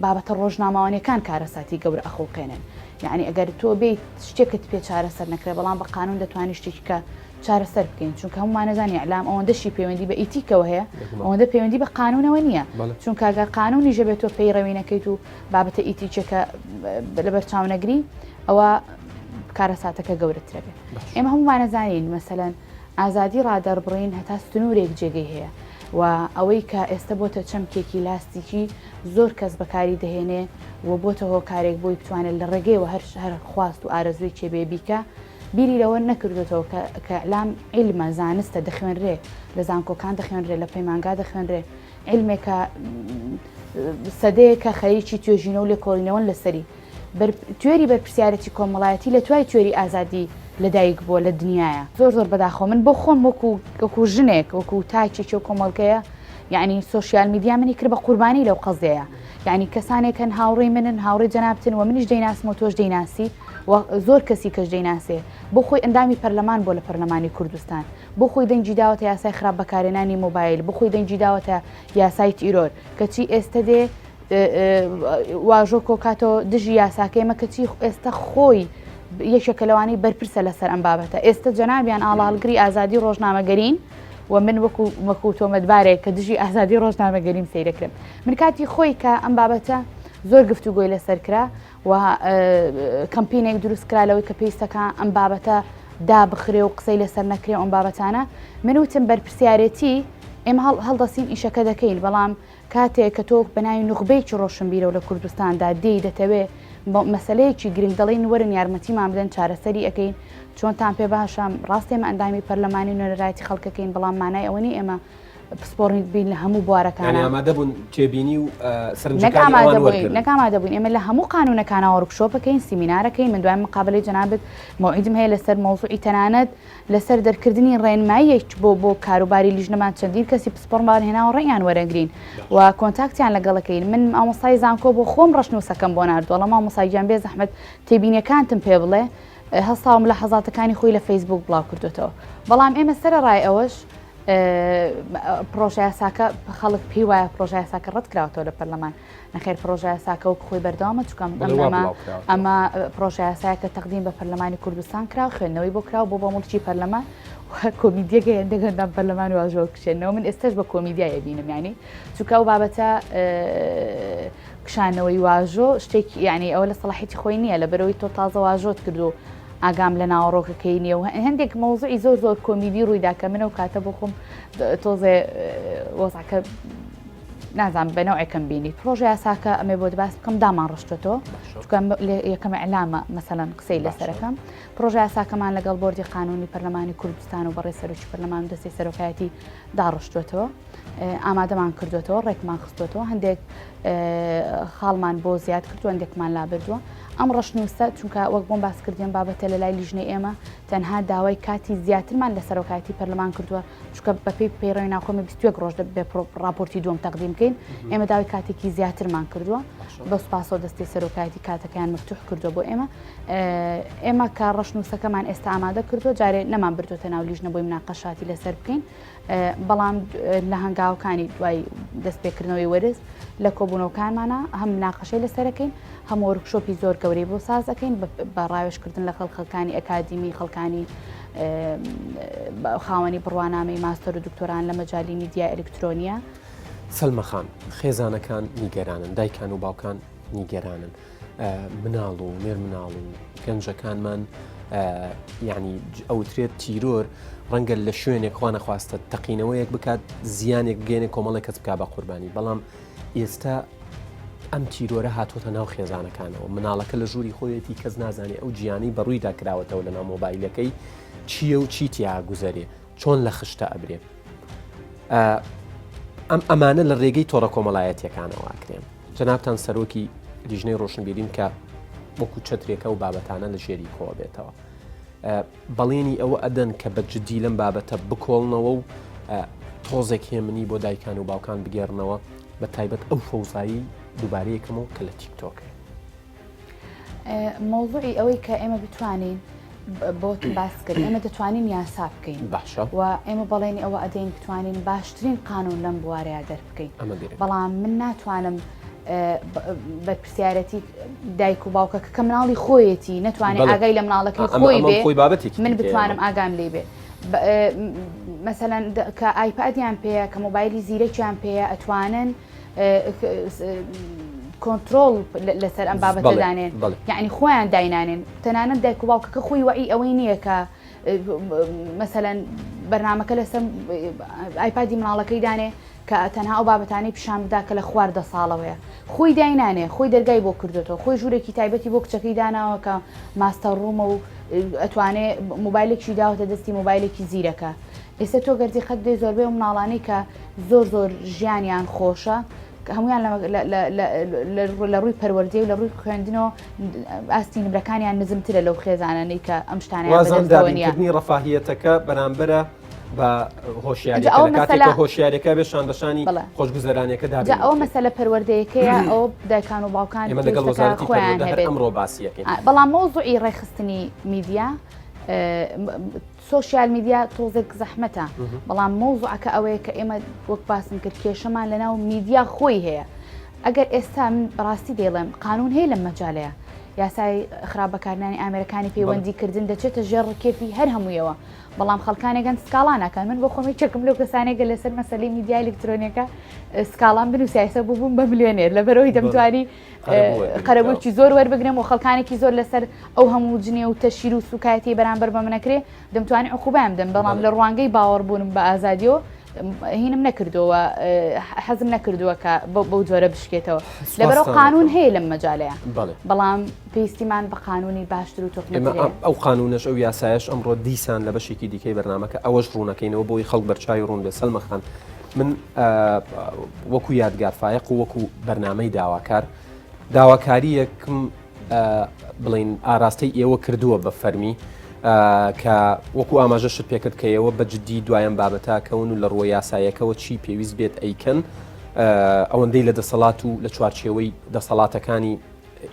بابەتە ڕۆژنامەوانیەکان کارەساتی گەورە ئەخۆقێنن یعنی ئەگەر تۆ بیت شتێکت پێ چارەسەر نەکرێت بەڵام بە قانون دەتوانانی شتێککە چارەسەر بکەین چونکە هەمومانەزانی ئەعلام ئەوەندەشی پەیوەندی بە ئیتیکەوە هەیە ئەوەندە پەیوەندی بە قانونەوە نییە چونکە ئەگەر قانونی ژەبێت تۆ پێی ڕەوینەکەیت و بابەتە ئیتیچەکە لەبەر چاونەگری ئەوە کارەساتەکە گەورەترە بێت ئێمە هەمومانەزانین مەسەلەن ئازادی ڕادەربڕین هەتا ستنورێک جێگەی هەیە و ئەوەی کە ئێستا بۆتە چەمکێکی لاستیکی زۆر کەس بەکاری دەهێنێ و بۆتە هۆکارێک بۆی بتوانێت لە ڕێگەیەوە هەر خواست و ئارەزوی چێبێ بیکە بیری لەوە نەکردێتەوە کە ئەعلام عیلمە زانستە دەخوێنرێ لە زانکۆکان دەخوێنرێ لە پەیمانگا دەخوێنرێ عیلمێکە سەدەیەکە خەریکی توێژینە و لێکۆڵینەوە لەسەری توێری بەرپرسیارەتی کۆمەڵایەتی لە توای توێری ئازادی لەدایک بووە لە دنیاە زۆر بەداخۆ من بۆ خۆم وەکو ژنێک وەکو تاچێکی و کۆمەڵگەیە یعنی سۆشیال میدیا منی کرد بە قوربانی لەو قەزەیە یعنی کەسانێکن هاوڕێی منن هاوڕێ جەنابتن و منیش دەیناسم و تۆش دەیناسی و زۆر کەسی کەش دەیناسێ بۆ خۆی ئەندامی پەرلەمان بۆ لە پەرلەمانی کوردستان بۆ خۆی دەنگی داوەتە یاسای خراپ بەکارێنانی مۆبایل بۆ خۆی دەنگی داوەتە یاسای تیرۆر کەچی ئێستا دێ واژۆ کۆکاتەوە دژی یاساکەیمە کەچی ئێستا خۆی یەکێکە لەوانەی بەرپرسە لەسەر ئەم بابەتە ئێستا جەنابیان ئاڵاڵگری ئازادی ڕۆژنامەگەرین و من وەکو تۆمەتبارێک کە دژی ئازادی ڕۆژنامەگەریم سەیرەکرم من کاتی خۆی کە ئەم بابەتە زۆر گفتوگۆی لەسەر کرا و کەمپینێک دروست کرالەوەی کە پێویستەکە ئەم بابەتە دابخرێ و قسەی لەسەر نەکرێ ئەم بابەتانە من وتم بەرپرسیارەتی ئێمە هەڵدەسین ئیشەکە دەکەین بەڵام کاتێک کە تۆ بەناوی نوخبەیەکی ڕۆشنبیرە و لە کوردستاندا دێی دەتەوێ مەسلەیەکی گرنگ دەڵێن وەرن یارمەتیمان بدەن چارەسەری ئەەکەین چۆنتان پێ باشە ڕاست ئێمە ئەندامی پەرلەمانی نوێنەرایەتی خەڵکەکەین بەڵام مانای ئەوەنی ئێمە پسپۆڕنیت بین لە هەموو بوارەکان ئامادەبوون تێبینی و نەک ئامادەبووین ئێمە لە هەموو قانونەکانەوە ورکشۆپەکەین سیمینارەکەین من دوای مقابلەی جەنابەت موعیدم هەیە لەسەر مۆزوعی تەنانەت لەسەر دەرکردنی ڕێنماییەک بۆ کاروباری لیژنەمان چەندین کەسی پسپۆڕمان هێناوە ڕێیان وەرەگرین و کۆنتاکتیان لەگەڵەکەین من ئامۆسای زانکۆ بۆ خۆم ڕەشنووسەکەم بۆ ناردووە لە مامۆساییان بێ زەحمەت تێبینیەکانتم پێ بڵێ هەستاوم لە حەزاتەکانی خۆی لە فەیسبوک بڵاو کردوێتەوە بەڵام ئێمە سەرەڕای ئەوەش پرۆژه یاساکە خەڵک پێی وایە پرۆژه یاساکە ڕەت کراوەتەوە لە پەرلەمان نەخێر پرۆژه یاساکە وەک خۆی بەردەوامە چونکە ئەمە پرۆژه یاسایەکە تەقدیم بە پەرلەمانی کوردستان کراو خوێندنەوەی بۆ کراو بۆ مڵکی پەرلەمان کۆمیدیەکە هێندەگەندان پەرلەمان واژۆ کشێنەوە من ئێستش بە کۆمیدیایە بینم ینی چونکە ئەو بابەتە کشانەوەی واژۆ شتێک یعنی ئەوە لە سەڵاحیتی خۆی نییە لە بەرەوەی تۆ تازە واژۆت کردو ئاگام لە ناوەڕۆکەکەی نییە و هەندێک مۆزوعی زۆر کۆمیدی ڕوویدا کە منە و کاتە بۆ خۆم تۆزێ وەزعکە نازانم بەنەوەیەکەم بینیت پرۆژه یاساکە ئەمێ بۆ باس بکەم دامان ڕشتێتەوە چونکە یەکەم ئەعلامە مەسەڵەن قسەی لەسەرەکەم پرۆژه یاساکەمان لەگەڵ بۆردی قانونی پەرلەمانی کوردستان و بەڕێ سەرۆکی پەرلەمان دەستی سەرۆکایەتی داڕشتوێتەوە ئامادەمان کردوێتەوە ڕێکمان خستوێتەوە هەندێک خاڵمان بۆ زیاد کردو هەندێکمان لابردووە ئەم ڕەشنووسە چونکە وەک بۆم باس کردیان بابەتە لە لای لیژنەی ئێمە تەنها داوای کاتی زیاترمان لە سەرۆکایەتی پەرلەمان کردووە چونکە بەپێی پەیڕەوی ناوخۆمە 21 ڕۆژ بێ راپۆرتی دووەم تەقدیم بکەین ئێمە داوای کاتێکی زیاترمان کردووە بە سوپاسەوە دەستی سەرۆکایەتی کاتەکەیان مفتوح کردووە بۆ ئێمە کە ڕەشنووسەکەمان ئێستا ئامادە کردووە جارێ نەمان بردوتە ناو لیژنە بۆی مناقەشاتی لەسەر بکەین بەڵام لە هەنگاوەکانی دوای دەستپێکردنەوەی وەرز لە کۆبوونەوەکانمانە هەم مناقەشەی لەسەرەکەین هەم وەرکشۆپی زۆر گەورەی بۆ ساز دەکەین بە ڕاوێژکردن لە خەڵکانی ئەکادیمی خەڵکانی خاوەنی بڕوانامەی ماستەر و دکتۆران لە مەجای میدیا ئەلکترۆنیە سەلمەخان خێزانەکان نیگەرانن دایکان و باوکان نیگەرانن مناڵ و مێر مناڵ و گەنجەکانمان یعنی ئەوترێت تیرۆر ڕەنگە لە شوێنێک خوا نەخواستە تەقینەوەیەک بکات زیانێک بگەێنێ کۆمەڵێک کەس بکا بە قوربانی بەڵام ئێستا ئەم تیرۆرە هاتوۆتە ناو خێزانەکانەوە مناڵەکە لە ژووری خۆیەتی کەس نازانێ ئەو گیانی بەڕوویدا کراوەتەوە لە ناو مۆبایلەکەی چییە و چیتیا گوزەرێ چۆن لە خشتە ئەبرێ ئەم ئەمانە لە ڕێگەی تۆڕە کۆمەڵایەتیەکانەوە ئاکرێن جەنابتان سەرۆکی لیژنەی ڕۆشنبیرین کە وەکو چەترێکە و بابەتانە لە ژێری کۆوە بێتەوە بەڵێنی ئەوە ئەدەن کە بە جددی لەم بابەتە بکۆڵنەوە و تۆزێک هێمنی بۆ دایکان و باوکان بگێڕنەوە بە تایبەت ئەو فەوزایی دووبارەیەکەمەوە کە لە تیکتۆکە مۆزوعی ئەوەی کە ئێمە بتوانین بۆت باسکرد ئێمە دەتوانین یاسا بکەین باشە و ئێمە بەڵێنی ئەوە ئەدەین بتوانین باشترین قانون لەم بوارەیە دەربکەین بەڵام من ناتوانم بە پرسیارەتی دایک و باوکە کە مناڵی خۆیەتی نەتوانێت ئاگای لە مناڵەکەی خۆی بێ من بتوانم ئاگام لێ بێ مەسەلەن کە ئایپادیان پێەیە کە مۆبایلی زیرەکیان پێەیە ئەتوانن کۆنتترۆل لەسەر ئەم بابەتە دانێن یعنی خۆیان داینانێن تەنانەت دایک و باوکەکە خۆی وعی ئەوەی نییە کە مەسەلەن بەرنامەکە لەسەر ئایپادی مناڵەکەی دانێ کە تەنها ئەو بابەتانی پیشان بدا کە لە خواردە ساڵەوەیە خۆی داینانێ خۆی دەرگای بۆ کردێتەوە خۆی ژوورێکی تایبەتی بۆ کچەکەی داناوە کە ماستەر ڕوومە و ئەتوانێت مۆبایلێکی داوەتە دەستی مۆبایلێکی زیرەکە ئێستا تۆ گەردی خەت دێ زۆربەی و مناڵانەی کە زۆر ژیانیان خۆشە هەمویان لە ڕووی پەروەردەی و لە ڕووی خوێندنەوە ئاستی نمرەکانیان نزمترە لەو خێزانانەی کە ئەم شتانیانی ڕەفاهیەتەکە بەرامبەرە بە هۆشیارەکە هۆشیارەکە بێ شاندەشانی خۆشگوزەرانەکە دا ئەو مەسەلە پەروەردەیەکەیە ئەو دایکان و باوکان خۆیان هەبێت ئەمڕۆ باسیەکەین بەڵام مۆزوعی ڕێخستنی میدیا سوۆسیال میدیا تۆزێک زەحمەتە بەڵام مۆزوعەکە ئەوەیە کە ئێمە وەک باسم کرد کێشەمان لەناو میدیا خۆی هەیە ئەگەر ئێستا من ڕاستی دێڵێم قانون هەیە لەم مەجالەیە یاسای خراپبەکارانی ئامریکانی پەیوەندیکردن دەچێتە ژێر ڕکێفی هەر هەموویەوە بەڵام خەڵکانێکگەن سکاڵانەکەن من بۆ خۆمی چەکم لەو کەسانێکە لەسەر مەسەلەی میدیا ئەلکترۆنیەکە سکاڵان بنووسیاسە بووبووم بە ملیۆنێر لەبەرەوەی دەمتوانی قەرەبووکی زۆر وەربگرم و خەڵکانێکی زۆر لەسەر ئەو هەموو جنێ و تەشیر و سوکایەتی بەرامبەر بە منەکرێ دەمتوانی عقوبەم دەم بەڵام لە ڕوانگەی باوەڕبوونم بە ئازادیەوە هینم نەکردەوە حەزم نەکردووە کە بەو جۆرە بشکێتەوە لەبەرەوە قانون هەیە لەم مەجالەیە بەڵام پێویستیمان بە قانونی باشتر و تۆکمەترێ ئەو قانونەش ئەو یاسایش ئەمڕۆ دیسان لە بەشێکی دیکەی بەرنامەکە ئەوەش ڕوونەکەینەوە بۆی خەڵک بەرچاوی ڕوون بێ سەلمەخان من وەکو یادگار فایق و وەکو بەرنامەی داواکاریەکم بڵین ئاراستەی ئێوە کردووە بە فەرمی کە وەکو ئاماژەشت پێکرد کە ئێوە بەجددی دوایەم بابەتاکەون و لە ڕۆی یاسایەکەەوە چی پێویست بێت ئەیکەن ئەوەندەی لە دەسەڵات و لە چوارچێوەی دەسەڵاتەکانی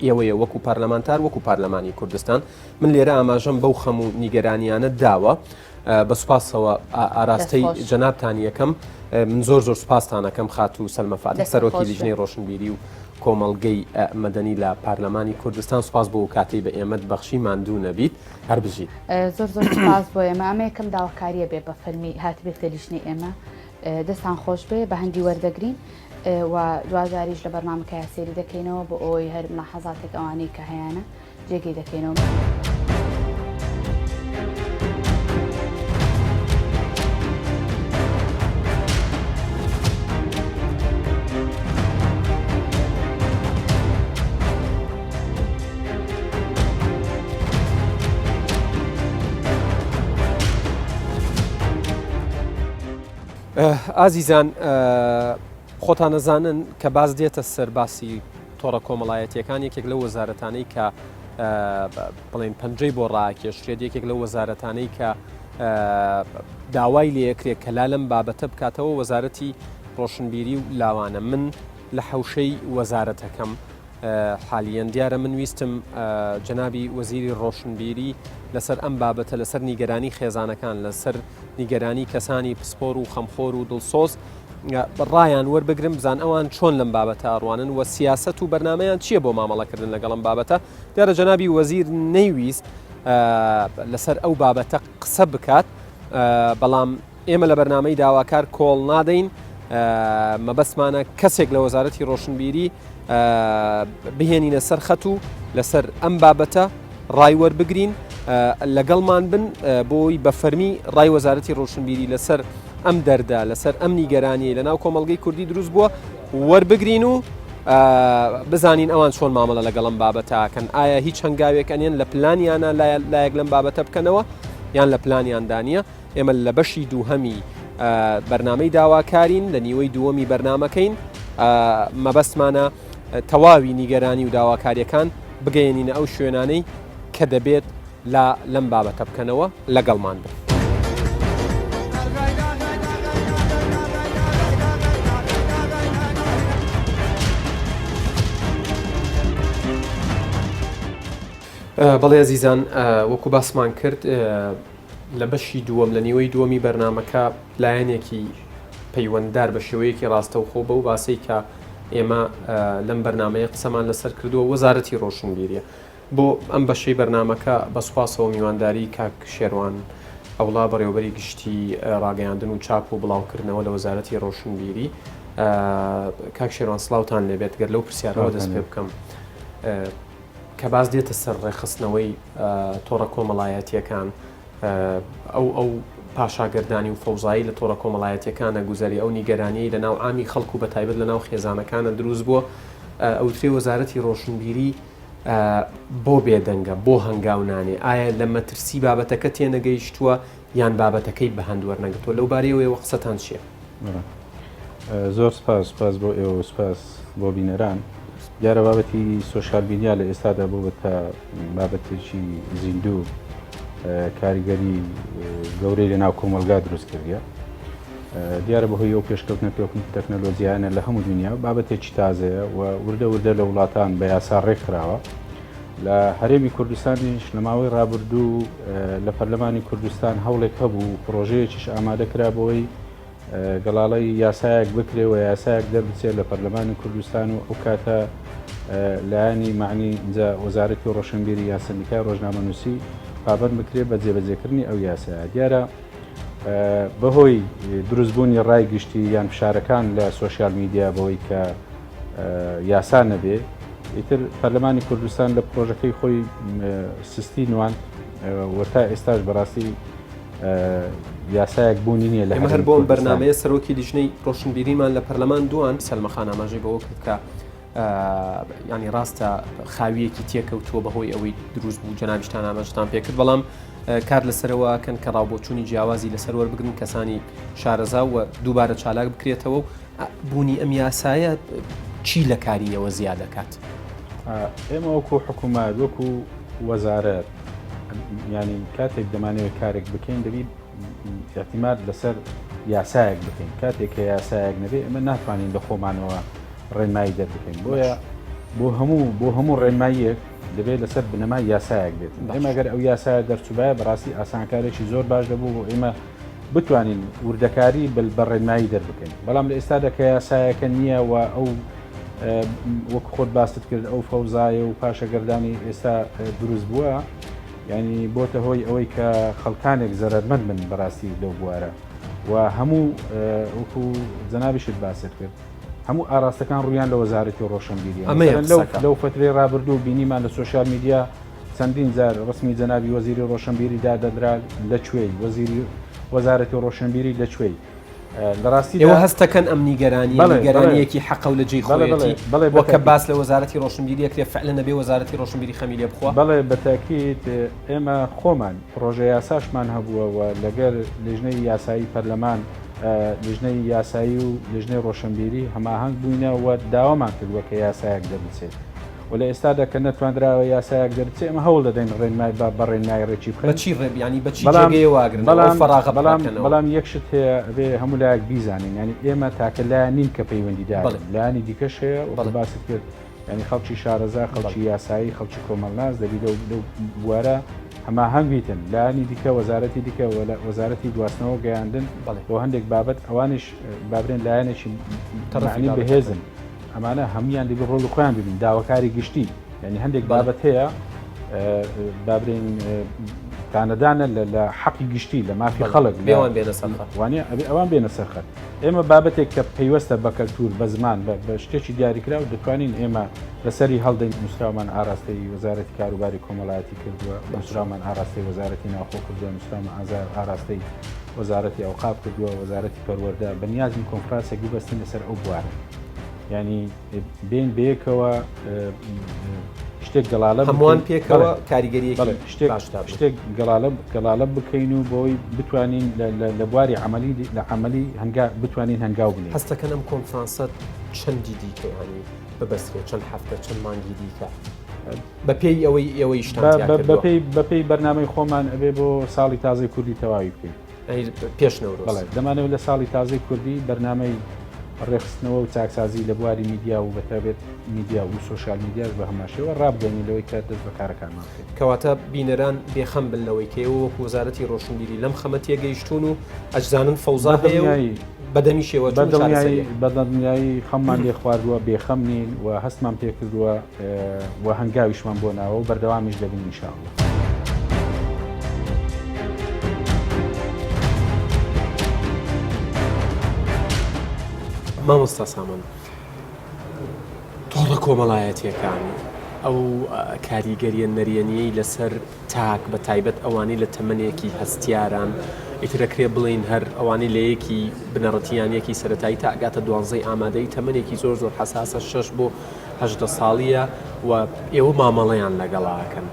ئێوەیە وەکو پارلەمانتار وەکو پارلەمانی کوردستان من لێرە ئاماژەم بەو خەم و نیگەرانیانە داوە بە سوپاسەوە ئاراستەی جەنابتان یەکەم من زۆر سوپاسانەکەم خات و سەلمەفات سەرۆکی لیژنەی ڕۆشنبیری و کۆمەڵگەی مەدەنی لە پارلەمانی کوردستان سوپاس بۆ کاتەی بە ئێمە بەخشی ماندوو نەبیت هەر بژیت زۆر سوپاس بۆ ئێمە ئەمەیەکەم داواکاریە بێ بە فەرمی هاتبێتە لیژنەی ئێمە دەستان خۆش بێ بە هەندی وەردەگرین و دوازاریش لە بەرنامەکە یاسێری دەکەینەوە بۆ ئەوی هەر ملاحەزاتێک ئەوانەی کە هەیەە جێگەی دەکەینەوە. ئازیزان خۆتان نەزانن کە باز دێتە سەر باسی تۆڕە کۆمەڵایەتیەکان یەکێک لە وەزارەتانەی کە بڵێن پەنجەی بۆ ڕاکێشرێت یەکێک لە وەزارەتانەی کە داوای لێکرێت کە لا لەم بابەتە بکاتەوە وەزارەتی ڕۆشنبیری و لاوانە من لە حەوشەی وەزارەتەکەم حالیان دیارە من ویستم جەنابی وەزیری ڕۆشنبیری لەسەر ئەم بابەتە لەسەر نیگەرانی خێزانەکان لەسەر نیگەرانی کەسانی پسپۆر و خەمخۆر و دڵسۆز ڕایان وەربگرم بزان ئەوان چۆن لەم بابەتە ئەڕوانن و سیاست و بەرنمەیان چییە بۆ مامەڵەکردن لەگەڵم بابەتە دیارە جەنابی وەزیر نەیویست لەسەر ئەو بابەتە قسە بکات بەڵام ئێمە لە بەرنامەی داواکار کۆڵ نادەین مەبەستمانە کەسێک لە وەزارەتی ڕۆشنبیری بهێنینە سەر خەت و لەسەر ئەم بابەتە ڕای وەربگرین لەگەڵمان بن بۆی بە فەرمی ڕای وەزارەتی ڕۆشنبیری لەسەر ئەم دەردا لەسەر ئەم نیگەرانی لە ناو کۆمەڵگەی کوردی دروست بووە وەربگرین و بزانین ئەوان چۆن مامەڵە لەگەڵم بابەتاکەن ئایا هیچ هەنگاوێکەنێن لە پلانیانە لایەک لەم بابەتە بکەنەوە یان لە پلانیاندا نیە ئێمە لە بەشی دووهەمی بەرنامەی داواکارین لە نیوەی دووەمی بەرنمەکەین مەبەستمانە تەواوی نیگەرانی و داواکاریەکان بگەێنینە ئەو شوێنانەی کە دەبێت لەم بابەتە بکەنەوە لەگەڵمان بن. بەڵێ عزیزان وەکو باسمان کرد لە بەشی دووەم لە نیوەی دووەمی بەرنمەکە لایەنێکی پەیوەنددار بە شێوەیەکی ڕاستەوخۆ بە و باسی کە ئێمە لەم بەرنمەیە قسەمان لەسەر کردووە وەزارەتی ڕۆشنبیریە بۆ ئەم بەشەی بەرنمەکە بەسوپاسەوە میوانداری کاک شێروان ئەوڵا بەڕێوەبەری گشتی ڕاگەیاندن و چاپ و بڵاوکردنەوە لە وەزارەتی ڕۆشنبیری کاک شێروان سڵاوتان لێبێت گەر لەو پرسیارەوە دەست پێ بکەم کە باز دێتە سەر ڕێخستنەوەی تۆڕە کۆمەڵایەتیەکان ئەو پاشاگردانی و فەوزایی لە تۆڕە کۆمەڵایەتیەکانە گوزەری ئەو نیگەرانی لە ناو عامی خەڵکو و بەتایبەت لە ناو خێزانەکانە دروست بووە ئەوترێ وەزارەتی ڕۆشنبیری بۆ بێدەنگە بۆ هەنگاونانێ ئایا لە مەترسی بابەتەکە تێنەگەیشتووە یان بابەتەکەی بە هەندوەرنەگەتەوە لەو بارەیەوەی قسەتان چییە؟ زۆر سپاس بۆ ئێوە سپاس بۆ بینەران دیارە بابەتی سۆشال میدیا لە ئێستادا بۆ بە بابەتێکی زیندوو کاریگەری گەورەی لە ناو کۆمەلگا دروست کردیە دیارە بەهۆی ئەو پێشکەوتنە پێکن تەکنەلۆجیانە لە هەموو دنیا بابەتێکی تازەیە و وردە لە وڵاتان بە یاسا ڕێکخراوە لە هەرێمی کوردستانیش لە ماوەی ڕابردوو لە پەرلەمانی کوردستان هەوڵێک هەبوو پرۆژەیەکیش ئامادەکرا بۆی گەڵاڵی یاسایەک بکرێ و یاسایەک دەربچێت لە پەرلەمانی کوردستان و ئەو کاتە لایانی معنی وەزارەتی ڕۆشنبیری یا سندیکای ڕۆژنامەنووسی پابەند بکرێ بە جێبەجێکردنی ئەو یاسایە دیارە بەهۆی دروستبوونی ڕای گشتی یان فشارەکان لە سۆشیال میدیا بەوەی کە یاسا نەبێ ئیتر پەرلەمانی کوردستان لە پرۆژەکەی خۆی سستی نوان وەتا ئێستاش بەڕاستی یاسایەک بوونی نییە لە ئێمە هەر بۆم بەرنمەیە سەرۆکی لیژنەی ڕۆشنبیریمان لە پەرلەمان دوان سەلمەخان ئاماژەی بەوە کرد کە ینی ڕاستە خاویەکی تێکەوتووە بەهۆی ئەوەی دروست بوو جەنابیشتان ئاماژتان پێکرد بەڵام کار لەسەرەوەکەن کە ڕاوبۆچوونی جیاوازی لەسەر وەربگرن کەسانی شارەزا و دووبارە چالاک بکرێتەوە و بوونی ئەم یاسایە چی لە کاریەوە زیاد دەکات؟ ئێمە وەکو حکوومەت وەکو وەزارەت ینی کاتێک دەمانەوێت کارێک بکەین دەبی احتیمال لەسەر یاسایەک بکەین کاتێک کە یاسایەک نەبێت ئەمە ناتوانین لە خۆمانەوە ڕێنمایی دەربکەین بۆیە بۆ هەموو ڕێنماییەک دەبێت لەسەر بنەمای یاسایەک بێت ئێمە گەر ئەو یاسایە دەرچوبایە بەڕاستی ئاسانکارێکی زۆر باش دەبوو بۆ ئێمە بتوانین وردەکاری بە ڕێنمایی دەربکەین بەڵام لە ئێستادا کە یاسایەکە نییە و ئەو وەک خۆت باست کرد ئەو فەوزایە و پاشەگەردانی ئێستا دروست بووە ینی بۆتە هۆی ئەوەی کە خەڵکانێک زەرمەند من بەڕاستی لەو بوارە و هەموو وەکو جەنابیشت باست کرد هەموو ئاراستەکان ڕویان لە وەزارەتی ڕۆشنبیری لەو فترەی ڕابردوو بینیمان لە سوۆشیال میدیا چەندین جار ڕسمی جەنابی وەزیری ڕۆشنبیری دادەدرا لەکوێی وەزارەتی ڕۆشنبیری لەکوێی لە ڕاستی ئێوە هەستەکەن ئەم نیگەرانیەکی حەقە و لە جێی خۆیەتی وەکە باس لە وەزارەتی ڕۆشنبیری یەکرێ فعلا نەبێ وەزارەتی ڕۆشنبیری خەمی لێ بخوا بەڵێ بەتاکید ئێمە خۆمان پرۆژە یاساشمان هەبووە و لەگەر لێژنەی یاسایی پەرلەمان لێژنەی یاسایی و لێژنەی ڕۆشنبیری هەماهنگ بووینەوە داوامان کردووە کە یاسایەک دەبچێت و لە ئێستادا کە نەتوانراوە یاسایەک دەرچێت ئەمە هەوڵ دەدەین ڕێنمای بە ڕێنمای ڕێکی بخەین بەچی ڕێبیانی بەچی جێگەیەواگرن بەڵام یەکشت هەیە ئەبێ هەموو لایەک بیزانین ینی ئێمە تاکە لایەن نین کە پەیوەندیدار لایانی دیکەش هەیە و باست کرد ینی خەڵکی شارەزا خەڵکی یاسایی خەڵکی کۆمەڵناز دەبی لەو بوارە هەما هەنگویتن لایانی دیکە وەزارەتی دیکە وەزارەتی گواستنەوە گەیاندن بۆ هەندێک بابەت ئەوانش بابرێن لایەنێکی تەرەفی بەهێزن ئەمانە هەمویان دەبێ ڕۆڵ خۆیان ببین داواکاری گشتی ینی هەندێک بابەت هەیە بابرێن تانەدانە لە حەقی گشتی لە مافی خەڵک وانە ئەوان بێنە سەرخەت ئێمە بابەتێک کە پەیوەستە بە کەلتور بە زمان بە شتێکی دیاریکرا و دەتوانین ئێمە لەسەری هەڵدەین نووسراومان ئاراستەی وەزارەتی کاروباری کۆمەڵایەتی کردووە نووسراومان ئاراستەی وەزارەتی ناوخۆ کردووە نووسراومان ئاراستەی وەزارەتی ئەوقاف کردووە وەزارەتی پەروەردە بەنیازی کۆنفرانسێک ببەستین لەسەر ئەو بوارە ینی بین بەیەکەوە شتێک گەڵالە هەمووان پێکەوە کاریگەریەکی شتێک گەڵالە بکەین و بۆی بتوانین لە بواری عملی بتوانین هەنگاو بنین هەستەکەن ئەم کۆنفرانسە چەندی دیکە ینی ببەستێت چەند هەفتە چەند مانگی دیکە بەپێی ئەوەی بەپێی بەرنامەی خۆمان ئەبێ بۆ ساڵی تازەی کوردی تەواوی بکەین پێش نەورۆز دەمانەوێت لە ساڵی تازەی کوردی بەرنامەی ڕێخستنەوە و چاکسازی لە بواری میدیا و بەتابێت میدیا و سوۆشال میدیاش بە هەماشەوە ڕابگەنی لەوەی کە دەست بە کارەکانمان کەواتە بینەران بێخەم بنەوەی کەەوە وەکو وەزارەتی ڕۆشنبیری لەم خەمە تێگەیشتون و ئەجزانن فەوزا بەدەمی شێوە بەدڵنیایی خەممان لێ خواردووە بێخەم نین و هەستمان پێ کردووە و هەنگاویشمان بۆ ناوە و بەردەوامیش دەبین ئینشاءالله. مامۆستا سامان تۆڕە کۆمەڵایەتیەکانی ئەو کاریگەریە نەریەنیەی لەسەر تاک بە تایبەت ئەوانەی لە تەمەنێکی هەستیاران ئیترەکرێ بڵین هەر ئەوانەی لە یەکی بنەڕەتیانیەکی سەرەتایی تا ئەگاتە 12 ئامادەی تەمەنێکی زۆر حساسە 6 بۆ 18 ساڵیە و ئێوە مامەڵەیان لەگەڵاکەن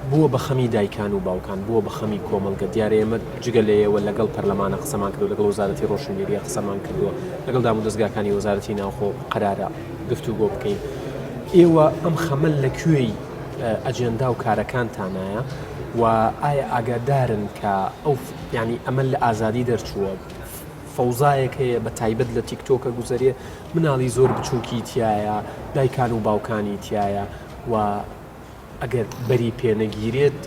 بووە بە خەمی دایکان و باوکان بووە بە خەمی کۆمەڵگە دیارە ئێمە جگە لەیەوە لەگەڵ پەرلەمانە قسەمان کردو لەگەڵ وەزارەتی ڕۆشنبیریە قسەمان کردووە لەگەڵ دام و دەستگاکانی وەزارەتی ناوخۆ قەرارە گفتوگۆ بکەین ئێوە ئەم خەمەل لەکوێی ئەجێندا و کارەکانتانایە و ئایا ئاگادارن کە ئەو ینی ئەمە لە ئازادی دەرچووە فەوزایەک هەیە بە تایبەت لە تیکتۆکە گوزەریە مناڵی زۆر بچووکی تایە دایکان و باوکانی تایە و ئەگەر بەری پێنەگیرێت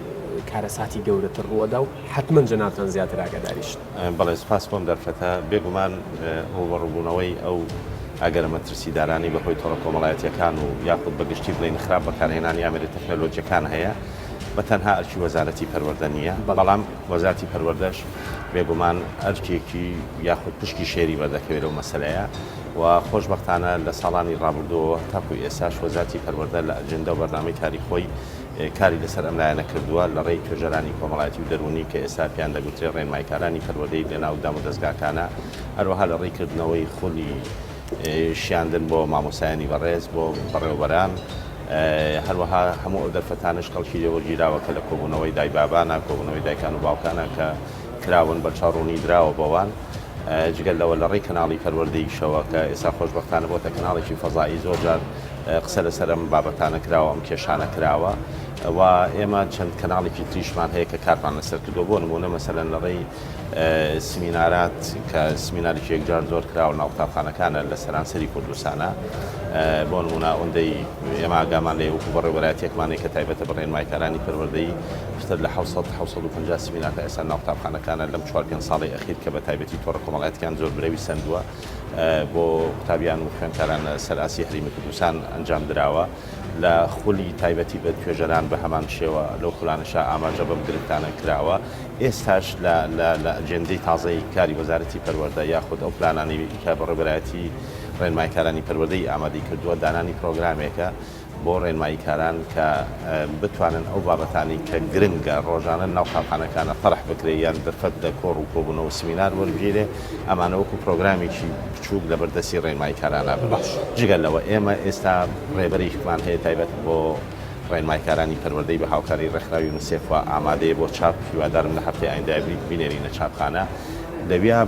کارەساتی گەورەتر ڕوەدا و حتمما جەنابتان زیاتر ئاگاداریشت. بەڵێ سپاس بۆم دەرفەتە بێگومان ڕوبەڕووبوونەوەی ئەو ئەگەرمە ترسیدارانی بەهۆی تۆڕە کۆمەڵایەتیەکان و یاخود بەگشتی بڵین خراپ بەکارهێنانی ئامێری تەکنۆلۆجیەکان هەیە بە تەنها ئەرکی وەزارەتی پەروەردە نییە بەڵام وەزارەتی پەروەردەش بێگومان ئەرکێکی یاخود پشکی شێری بەردەکەوێت لەو مەسەلەیە و خۆشبەختانە لە ساڵانی ڕابردووە تاکوی ئێساش وەزارەتی پەروەردە لە ئەجەندە و بەرنامەی کاری خۆی کاری لەسەر ئەم لایەنە کردووە لە ڕێی توێژەرانی کۆمەڵایەتی و دەرونی کە ئێستا پیان دەگوترێت ڕێنماییکارانی پەروەردەی لەناو دام و دەستگاکانە هەروەها لە ڕێکردنەوەی خولی شیاندن بۆ مامۆسایانی بەڕێز بۆ بەڕێوەبەران هەروەها هەموو ئەو دەرفەتانش خەڵکی لێوەرگیراوە کە لە کۆبوونەوەی دایبابانە کۆبوونەوەی دایکان و باوکانە کە کراون بە چاڕوونی دراوە بۆوان جگەل لەوە لە ڕێی کەناڵی پەروەردەیشەوە کە ئێستا خۆشبەختانە بۆتە کەناڵێکی فەزایی زۆر جار قسە لەسەر ئەم بابەتانە کراوە ئەم کێشانە کراوە و ئێمە چەند کەناڵێکی تریشمان هەیە کە کارمان لەسەر کردو بۆ نمونە مەسەلەن لەڕێی سمینارات کە سمینارێکی یەکجار زۆر کراوە ناو قوتابخانەکانە لە سەرانسەری کوردستانە بۆ نمونە ئەوەندەی ئێمە ئاگامان لێ وەکو بەڕێوەبەرایەتێکمانێک کە تایبەتە بە ڕێنمایکارانی پەروەردەیی پشتر لە 750 سمینار کە ئێستا ناو قوتابخانەکانە لەم 4-5 ساڵی ئەخیر کە بە تایبەتی تۆڕە کۆمەڵایەتیان زۆر برەوی سندووە بۆ قوتابیان و خوێندکاران سەرئاسی هەرێمی کوردستان ئەنجام دراوە لە خولی تایبەتی بە توێژەران بە هەمان شێوە لەو خولانەشا ئاماژە بەم گرفتانە کراوە ئێستاش لە ئەجێندەی تازەی کاری وەزارەتی پەروەردە یاخود ئەو پلانانی کە بەڕێوەبەرایەتی ڕێنمایکارانی پەروەردەی ئامادەی کردووە دانانی پرۆگرامێکە بۆ ڕێنماییکاران کە بتوانن ئەو بابەتانی کە گرنگە ڕۆژانە ناو قوتابخانەکانە تەڕح بکرێ یان دەرفەت لە کۆڕ و کۆبوونەوە سمینار وەربگیرێ ئەمانە وەکو پرۆگرامێکی بچووک لە بەردەستی ڕێنماییکارانە بباش جگەلەوە ئێمە ئێستا ڕێبەرێکمان هەیە تایبەت بۆ ڕێنمایکارانی پەروەردەی بە هاوکاری ڕێکخراوی یونیسێفە ئامادەیە بۆ چاپ هیوادارم لە هەفتەی ئایندە بینێرینە چاپخانە لەویا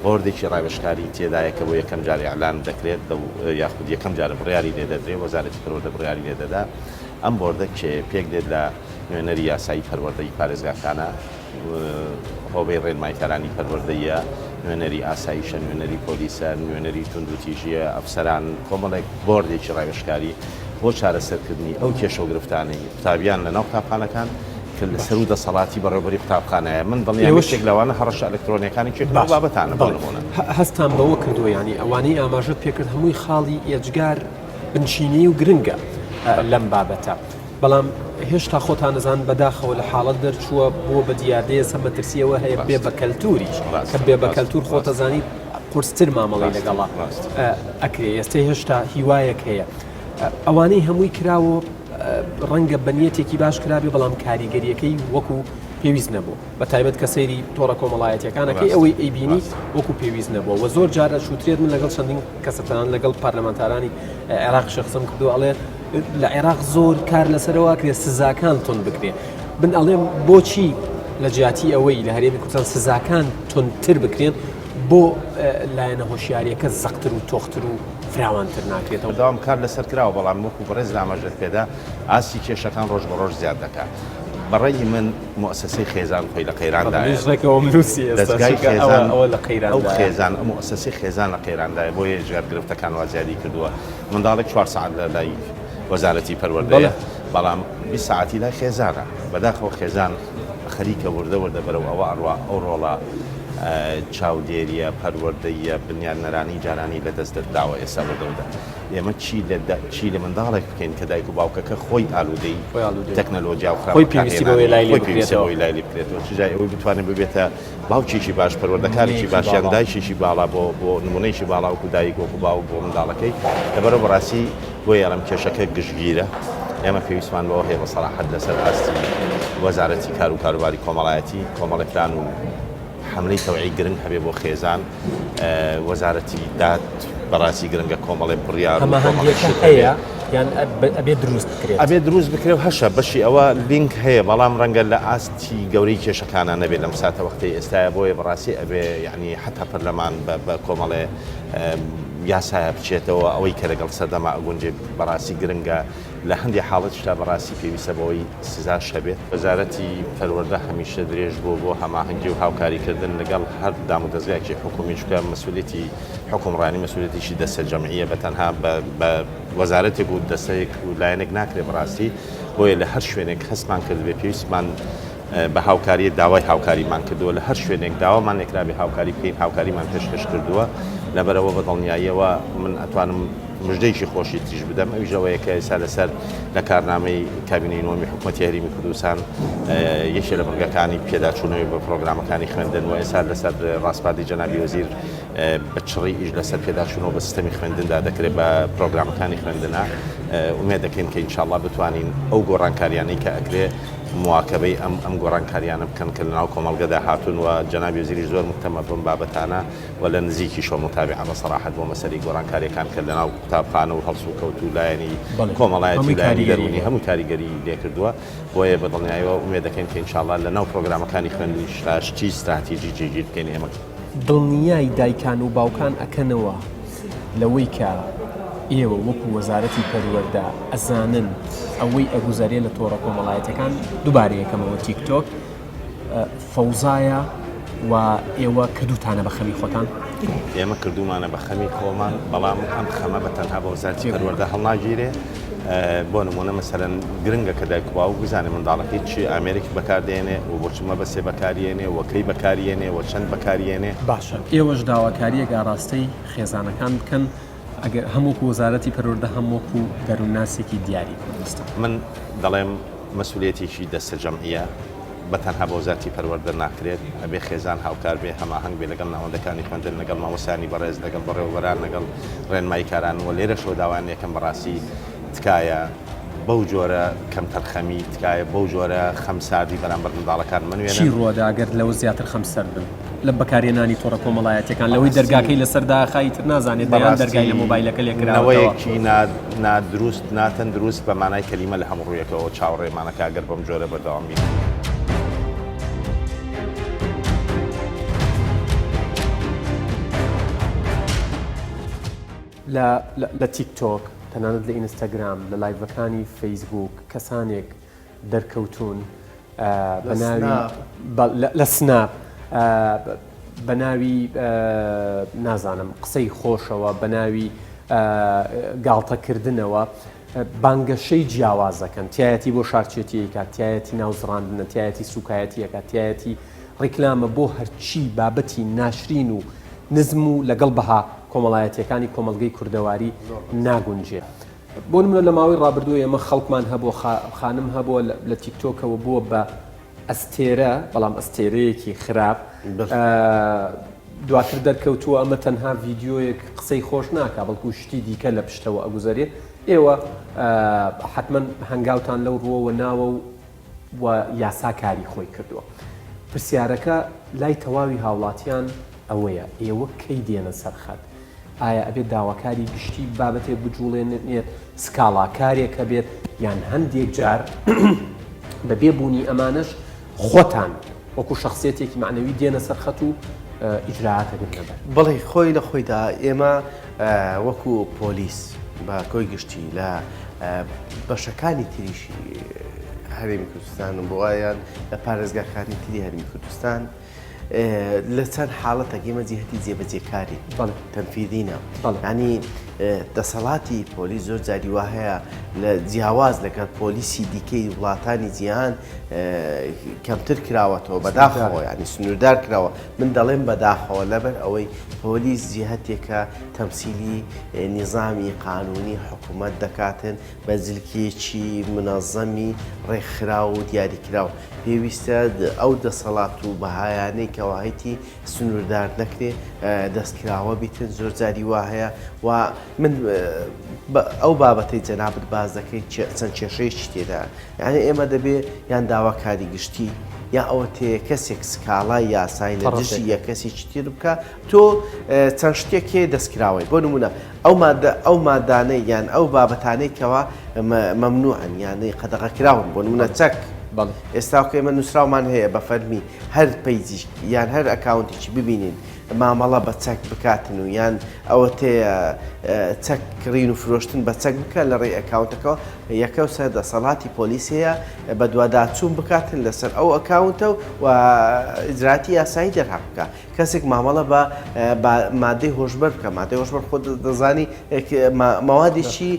بۆردێکی ڕایبەشکاری تێدایە کە بۆ یەکەم جار ئیعلان دەکرێت یاخود یەکەم جار بڕیاری لێ دەدرێت وەزارەتی پەروەردە بڕیاری لێ دەدا ئەم بۆردە کێ پێک دێت لە نوێنەری یاسایی پەروەردەی پارێزگاکانە هۆبەی ڕێنمایکارانی پەروەردەیە نوێنەری ئاساییشە نوێنەری پۆلیسە نوێنەری توندوتیژیە ئەفسەران کۆمەڵێک بۆردێکی ڕایبەشکاری بۆ چارەسەرکردنی ئەو کێشە و گرفتانەی قوتابیان لە ناو قوتابخانەکان کە لە سەر و دەسەڵاتی بەڕێوەبەری قوتابخانەیە من دڵنیام شتێک لەوانە هەڕەشە ئەلکترۆنیەکانی بابەتانە بڵمونە هەستان بەوە کردووە ینی ئەوانەی ئاماژەت پێکرد هەمووی خاڵی ئێجگار بنشینی و گرنگە لەم بابەتە بەڵام هێشتا خۆتان نەزان بەداخەوە لە حاڵەت دەرچووە بۆ بە دیاردەیە سە مەترسیەوە هەیە بێ بە کەلتوریش کە بێ بە کەلتور خۆتەزانی قورستر مامەڵی لەگەڵا ئەکرێ ئێستا هێشتا هیوایەک هەیە ئەوانەی هەمووی کراوە ڕەنگە بەنیەتێکی باش کرابێ بەڵام کاریگەریەکەی وەکو پێویست نەبوو بە تایبەت کە سەیری تۆڕە کۆمەڵایەتیەکانەکەی ئەوەی ئەیبینی وەکو پێویست نەبووە و زۆر جارە شووترێت من لەگەڵ چەندین کەسەتان لەگەڵ پارلەمانتارانی عێراق شخصم کردو ئەڵێ لە عێراق زۆر کار لەسەرەوە کرێ سزاکان تون بکرێ بن ئەڵێم بۆچی لە جیاتی ئەوەی لە هەرێمی کوردستان سزاکان تونتر بکرێن بۆ لایەنە هۆشیاریەکە زەقتر و تۆختر و فراوانتر ناکرێتەوە داوام کار لەسەر کراوە بەڵام وەکو بەڕێز ئاماژەت پێدا ئاسی کێشەکان ڕۆژ بە ڕۆژ زیاد دەکات بەڕێی من مؤسسەی خێزان خۆی لە قەیراندایە دەستگای خێزان ئەو خێزان ئەو مؤسسەی خێزان لە قەیراندایە بۆ هێژگار گرفتەکان وازیادی کردووە منداڵێک 4 ساعت لە لای وەزارەتی پەروەردەیە بەڵام 20 ساعتی لای خێزانە بەداخەوە خێزان خەریکە وردە بەرەو ئەوە ئەڕوا ئەو ڕۆڵە چاودێریە پەروەردەیە بنیان نەرانی جارانی لە دەست داوە ئێستا بەدەودا ئێمە چی لە منداڵێک بکەین کە دایک و باوکەکە خۆی ئالوودەی تەکنەلۆجیا و خۆی پێویستی بەوەی لای بکرێتەوە چجای ئەوەی بتوانێت ببێتە باوکیشی باش پەروەردەکارێکی باشیان دایشیشی باڵا بۆ نمونەیشی باڵا وەکو دایک وەکو باوک بۆ منداڵەکەی لەبەرەوە بەڕاستی بۆ یاڵم کێشەکە گشتگیرە ئێمە پێویستمان بەوە هەیە بە سەراحەت لەسەر ئاستی وەزارەتی کار و کاروباری کۆمەڵایەتی کۆمەڵێکران و حملەی تەوعی گرنگ هەبێ بۆ خێزان وەزارەتی داد بەڕاستی گرنگە کۆمەڵێ بڕیار هەیە یان ئەبێ دروست بکرێت ئەبێ دروست بکرێت هەشە بەشی ئەوە لینک هەیە بەڵام ڕەنگە لە ئاستی گەورەی کێشەکانە نەبێت لەم ساتە وەختەی ئێستاە بۆیە بەڕاستی ئەبێ یعنی حتا پەرلەمان بە کۆمەڵێ یاسایە بچێتەوە ئەوەی کە لەگەڵ سەردەما ئەگونجێ بەڕاستی گرنگە لە هەندی حاڵەتشدا بەڕاستی پێویستە بەوەی سزا شەبێت وەزارەتی پەروەردە هەمیشە درێژ بۆ هەماهەنگی و هاوکاریکردن لەگەڵ هەر دام و دەستگایەکی حکومی چکە مەسئولیەتی حکومڕانی مەسئولیەتیشی دەستە جەمعیە بەتەنها بە وەزارەتێک و دەستەیەک و لایەنێک ناکرێت بەڕاستی بۆیە لە هەر شوێنێک هەستمان کرد بێ پێویستمان بە هاوکاری داوای هاوکاریمان کردووە لە هەر شوێنێک داوامان نێکرابێ هاوکاری بکەین هاوکاریمان پێشکەش کردووە لەبەرەوە بەدڵنیاییەوە من ئەتوانم مژدەیەکی خۆشی تریش بدەم ئەویژەوەیە کە ئێستا لەسەر لە کارنامەی کابینەی نوۆمی حکوومەتی هەرێمی کوردستان یەکێ لە بڕگەکانی پێداچوونەوەی بە پرۆگرامەکانی خوێندن و ئێستا لەسەر ڕاستپاردەی جەنابی وەزیر بە چڕی ئیش لەسەر پێداچوونەوە بە سیستەمی خوێندندا دەکرێت بە پرۆگرامەکانی خوێندنە ئومێد دەکەین کە ئینشاءالله بتوانین ئەو گۆڕانکاریانەی کە ئەکرێ مواکەبەی ئەم گۆڕانکاریانە بکەن کە لەناو کۆمەڵگەدا هاتوون و جەنابی وەزیری زۆر مهتەمە بەم بابەتانە و لە نزیکیشەوە متابعە بە سەراحەت بۆ مەسەلەی گۆڕانکاریەکان کە لەناو قوتابخانە و هەڵسو کەوت و لایەنی کۆمەڵایەتی لایەنی دەرونی هەموو کاریگەری لێکردووە بۆیە بەدڵنیاییەوە ئومێد دەکەین کە ئینشاءالله لەناو پرۆگرامەکانی خوێندنیشدا شتی استراتیژی جێگیر بکەین ئێمە دڵنیای دایکان و باوکان ئەکەنەوە لەوەی کە ئێوە وەکو وەزارەتی پەروەردە ئەزانن ئەوەی ئەگوزارێ لە تۆڕە کۆمەڵایەتەکان دووبارە یەکەمەوە تیکتۆک فەوزایە و ئێوە کردوتانە بە خەمی خۆتان؟ ئێمە کردومانە بە خەمی خۆمان بەڵام ئەم خەمە بە تەنها بە وەزارەتی پەروەردە هەڵناگیرێ. بۆ نمونە مەسەرەن گرنگە کە دایکوبا و بزانێ منداڵەکەی چی ئامێرێکی بەکاردێنێ و بۆچمە بەسێ بەکارێنێ وەکەی بەکارێنێ و چەند بەکارێنێ. باشە ئێوەش داواکاریەکە ڕاستەی خێزانەکان بکەن ئەگەر هەمووکو وەزارەتی پەروەردە هەمووکو دەروونناسێکی دیاری کوردستان. من دەڵێم مەسئولێتێکی دەستە جەمعیە بە تەنها بە وەزارەتی پەروەردە ناکرێت ئەبێ خێزان هاوکار بێ هەماهەنگ بێ لەگەڵ ناوەندەکانی خوێندن لەگەڵ مامۆسانی بەڕێز لەگەڵ بەڕێوەبەران لەگەڵ ڕێنماییکاران و لێرەشەوە داوان یەکەم بەڕاستی تکایە بەو جۆرە کەم تەرخەمی تکایە بەو جۆرە خەمساردی بەرامبەر منداڵەکان منوێنن. چی ڕووەدا ئەگەر لەوە زیاتر خەمسەر بن لە بەکارهێنانی تۆڕە کۆمەڵایەتیەکان لەوەی دەرگاکەی لەسەردا خایتر نازانێت دەیان دەرگای لە مۆبایلەکە لێکراوەیەکی نادروست ناتەن دروست بە مانای کەلیمە لە هەموو ڕوویەکەەوە چاوەڕێمانەکە ئەگەر بەم جۆرە بەردەوام بین. لە تیکتۆک تەنانەت لە ئینستاگرام لە لایڤەکانی فەیسبوک کەسانێک دەرکەوتون لە سناپ بە ناوی نازانم قسەی خۆشەوە بە ناوی گاڵتەکردنەوە بانگەشەی جیاوازەکەن تایەتی بۆ شارچێتیەکە تایەتی ناوزڕاندنە تایەتی سوکایەتیەکە تایەتی ڕیکلامە بۆ هەرچی بابەتی ناشرین و نزم و لەگەڵ بەها کۆمەڵایەتیەکانی کۆمەلگەی کوردەواری ناگونجێ. بۆ نمونە لە ماوەی ڕابردووە ئێمە خەڵکمان هەبوو خانم هەبووە لە تیکتۆکەوە بووە بە ئەستێرە بەڵام ئەستێرەیەکی خراپ دواتر دەرکەوتووە ئەمە تەنها ڤیددیۆیەک قسەی خۆش ناکە بەڵکو شتی دیکە لە پشتەوە ئەگوزارێت. ئێوە حتمما هەنگاوتان لەو ڕووەوە ناوە و یاساکاری خۆی کردووە. پرسیارەکە لای تەواوی هاوڵاتیان ئەوەیە ئێوە کەی دێنە سەرخەت ئایا ئەبێت داواکاری گشتی بابەتێک بجوڵێنێت سکاڵاکارێکە بێت یان هەندێک جار بە بێبوونی ئەمانش خۆتان وەکو شخصیەتێکی معنەوی دێنە سەرخەت و ئیجراعاتەکەن بڵێ خۆی لە خۆیدا ئێمە وەکو پۆلیس بە کۆی گشتی لە بەشەکانی تریشی هەرێمی کوردستان و بۆیان لە پارێزگاکانی تری هەرمی کوردستان لە چەند حاڵەتە ئێمە جێهەتی جێبەجێکاری تەنفیدینە ینی دەسەڵاتی پۆلیس زۆر جاری وا هەیە لە جیاواز لەگەڵ پۆلیسی دیکەی وڵاتانی جیهان کەمتر کراوەتەوە بەداخەوە ینی سنووردار کراوە من دەڵێم بەداخەوە لەبەر ئەوەی پۆلیس جێهەتێکە تەمسیلی نیزامی قانونی حکوومەت دەکاتن بە جلکێکی منەظەمی ڕێکخراو و دیاریکراوە پێویستە ئەو دەسەڵات و بەهایانەی کەواهەتی سنووردار نەکرێ دەستکراوە بیتن زۆر جاری وا هەیە و من ئەو بابەتەی جەنابەت باز دەکەیت چەند کێشەیەکی تێدا یعنی ئێمە دەبێ یان داواکاری گشتی یا ئەوە تێ کەسێک سکاڵای یاسای لە دژی یە کەسێکی تر بکە تۆ چەند شتێکێ دەستکراوەی بۆ نمونە ئەو مادانەی یان ئەو بابەتانەی کەوا مەمنوعن یانەی قەدەغەکراون بۆ نمونە چەک ئێستا ئێمە نووسراومان هەیە بە فەرمی هەر پەیجی یان هەر ئەکاونتێکی ببینین مامەڵە بە چەک بکاتن و یان ئەوە تێ چەک کڕین و فرۆشتن بە چەک بکە لە ڕێی ئەکاونتەکەەوە یەکەوسە دەسەڵاتی پۆلیسەیە بە دوواداچوون بکاتن لەسەر ئەو ئەکاونتە و ئیجراتی یاسایی دەرها بکە کەسێک مامەڵە بە مادەی هۆشبەر بکە مادەی هۆشبەر خۆ دەزانی مەوادێکی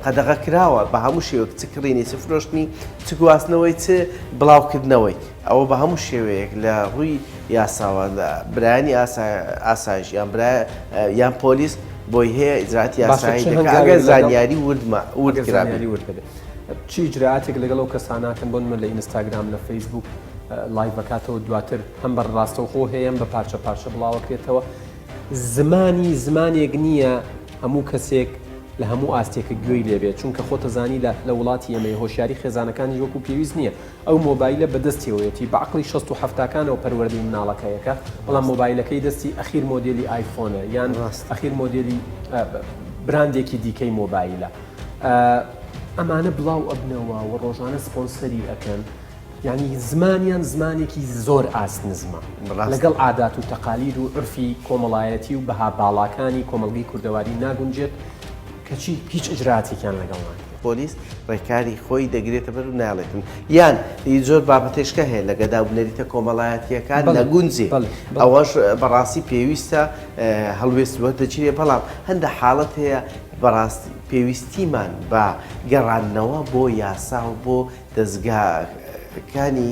قەدەغە کراوە بە هەموو شێوەیەک چ کڕینی چ فرۆشتنی چ گواستنەوەی چ بڵاوکردنەوەی ئەوە بە هەموو شێوەیەک لە ڕووی یاساوە برایانی ئاسایش یان پۆلیس بۆی هەیە ئیجراتی یاسایی ئەگەر زانیاری وردکرابێت چی ئیجراعاتێک لەگەڵ ئەو کەساناکەن بۆ من لە ئینستاگرام لە فەیسبوک لایڤ بکاتەوە دواتر هەم بەڕاستەوخۆ هەیە بە پارچە پارچە بڵاوەکرێتەوە زمانێک نییە هەموو کەسێک لە هەموو ئاستێکە گوێی لێبێت چونکە خۆتەزانی لە وڵاتی ئێمە هۆشیاری خێزانەکانی وەکو پێویست نییە ئەو مۆبایلە بەدەستیەوەیەتی بەعقلی 1670کانەوە پەروەردەی مناڵەکەیەکە بەڵام مۆبایلەکەی دەستی ئەخیر مۆدلی ئایفۆنە یان ئەخیر مۆدلی براندێکی دیکەی مۆبایلە ئەمانە بڵاو ئەبنەوە و ڕۆژانە سپۆنسەری ئەەکەن یعنی زمانیان زمانێکی زۆر ئاست نزمە لەگەڵ عادات و تەقالید و عرفی کۆمەڵایەتی و بەها باڵاکانی کۆمەڵگەی کوردەواری ناگونجێت کەچی هیچ ئجراتێکیان لەگەڵ ناکرێت. پۆلیس ڕێکاری خۆی دەگرێتە بەر و ناڵێتن یان زۆر بابەتێشکە هەیە لە گەدا بنەریتە کۆمەڵایەتیەکان لە گونجێ ئەوەش بەڕاستی پێویستە هەڵوێست وەردەچێت بەڵام هەندە حاڵەت هەیە بەڕاستی پێویستیمان بە گەڕانەوە بۆ یاسا و بۆ دەستگاکانی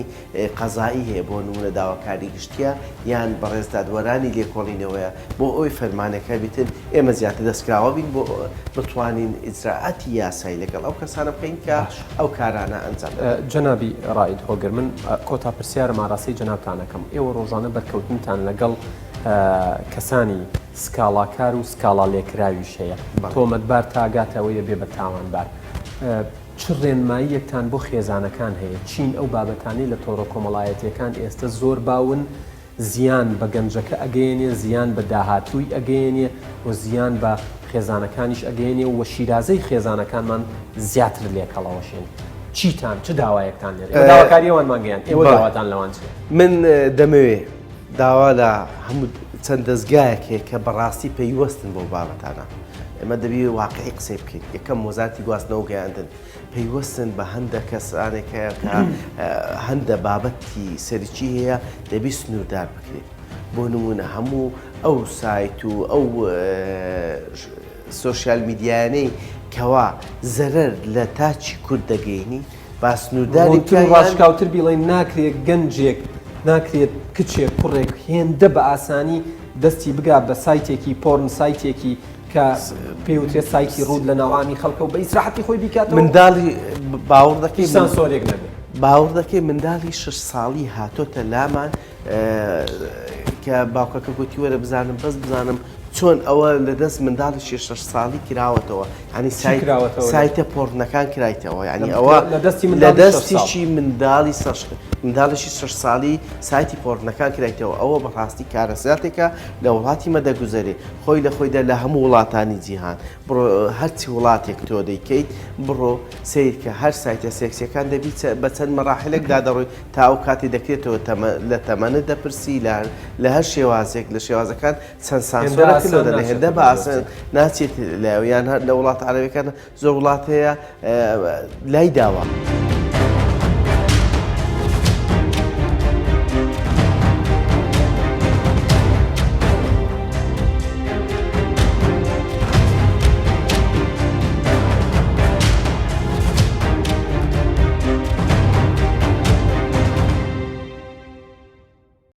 قەزایی هەیە بۆ نمونە داواکاری گشتیە یان بەڕێزدادوەرانی لێکۆڵینەوەیە بۆ ئەوی فەرمانەکە بیتن ئێمە زیاتر دەستکراوە بین بۆ بتوانین ئیجراعاتی یاسایی لەگەڵ ئەو کەسانە بکەین کە ئەو کارانە ئەنجام جەنابی ڕائید هۆگر من کۆتا پرسیارە ماڕاستی جەنابتانەکەم ئێوە ڕۆژانە بەرکەوتنتان لەگەڵ کەسانی سکاڵاکار و سکاڵا لێکراویش هەیە تۆمەتبار تاگاتەوەیە بێ بە تاوانبار چ ڕێنماییەکتان بۆ خێزانەکان هەیە چین ئەو بابەتانی لە تۆڕە کۆمەڵایەتیەکان ئێستا زۆر باون زیان بە گەنجەکە ئەگەێنێ زیان بە داهاتووی ئەگەێنێ و زیان بە خێزانەکانیش ئەگەێنێ و شیرازەی خێزانەکانمان زیاتر لێکەڵەوەشێن چیتان چ داوایەکتان لێ داواکاریەوەنمانگەیان ئێوە داواتان لەوان چێ من دەمەوێت داوا لە هەموو چەند دەستگایەک هەیە کە بەڕاستی پەیوەستن بۆ بابەتانە ئێمە دەبی واقعی قسە بکەین یەکەم وەزارەتی گواستنەوە گەیاندن پەیوەستن بە هەندە کەسانێکەیە کە هەندە بابەتی سەرکی هەیە دەبی سنووردار بکرێت بۆ نمونە هەموو ئەو سایت و ئەو سۆشیال میدیانەی کەوا زەرەر لە تاچی کورد دەگەینی با سنوورداری ڕاشکاوتر بیڵێن ناکرێت گەنجێک ناکرێت کچێک کوڕێک هێندە بە ئاسانی دەستی بگا بە سایتێکی پۆرن سایتێکی کە پێوترێت سایتی ڕوود لە ناوانی خەڵکە و بە ئیسراحەتی خۆی بیکاتەوە منداڵی باوەڕ دەکەی سانسۆرێک نەبێت باوەڕ دەکەی منداڵی 6 ساڵی هاتۆتە لامان کە باوکەکە گوتی وەرە بزانم بەس بزانم چۆن ئەوە لە دەست منداڵی 6 ساڵی کراوەتەوە ینی سایتە پۆرنەکان کرایتەوە ینی ئەوە لە دەستیشی منداڵیشی 6 ساڵی سایتی پۆرنەکان کرایتەوە ئەوە بەڕاستی کارەساتێکە لە وڵاتی مەدەگوزەرێ خۆی لە خۆیدا لە هەموو وڵاتانی جیهان بڕۆ هەرچی وڵاتێک تۆ دەیکەیت بڕۆ سیرکە هەر سایتە سێکسیەکان دەبیت بە چەند مەراحلێکدا دەڕۆی تا ئەو کاتی دەکرێتەوە لە تەمەنت دەپرسی لە هەر شێوازێک لە شێوازەکان چەند سانسۆرە لە هێندە بە ئاسن ناچێت لایەن لە وڵات عەرەبیەکان زۆر وڵات هەیە لای داوە.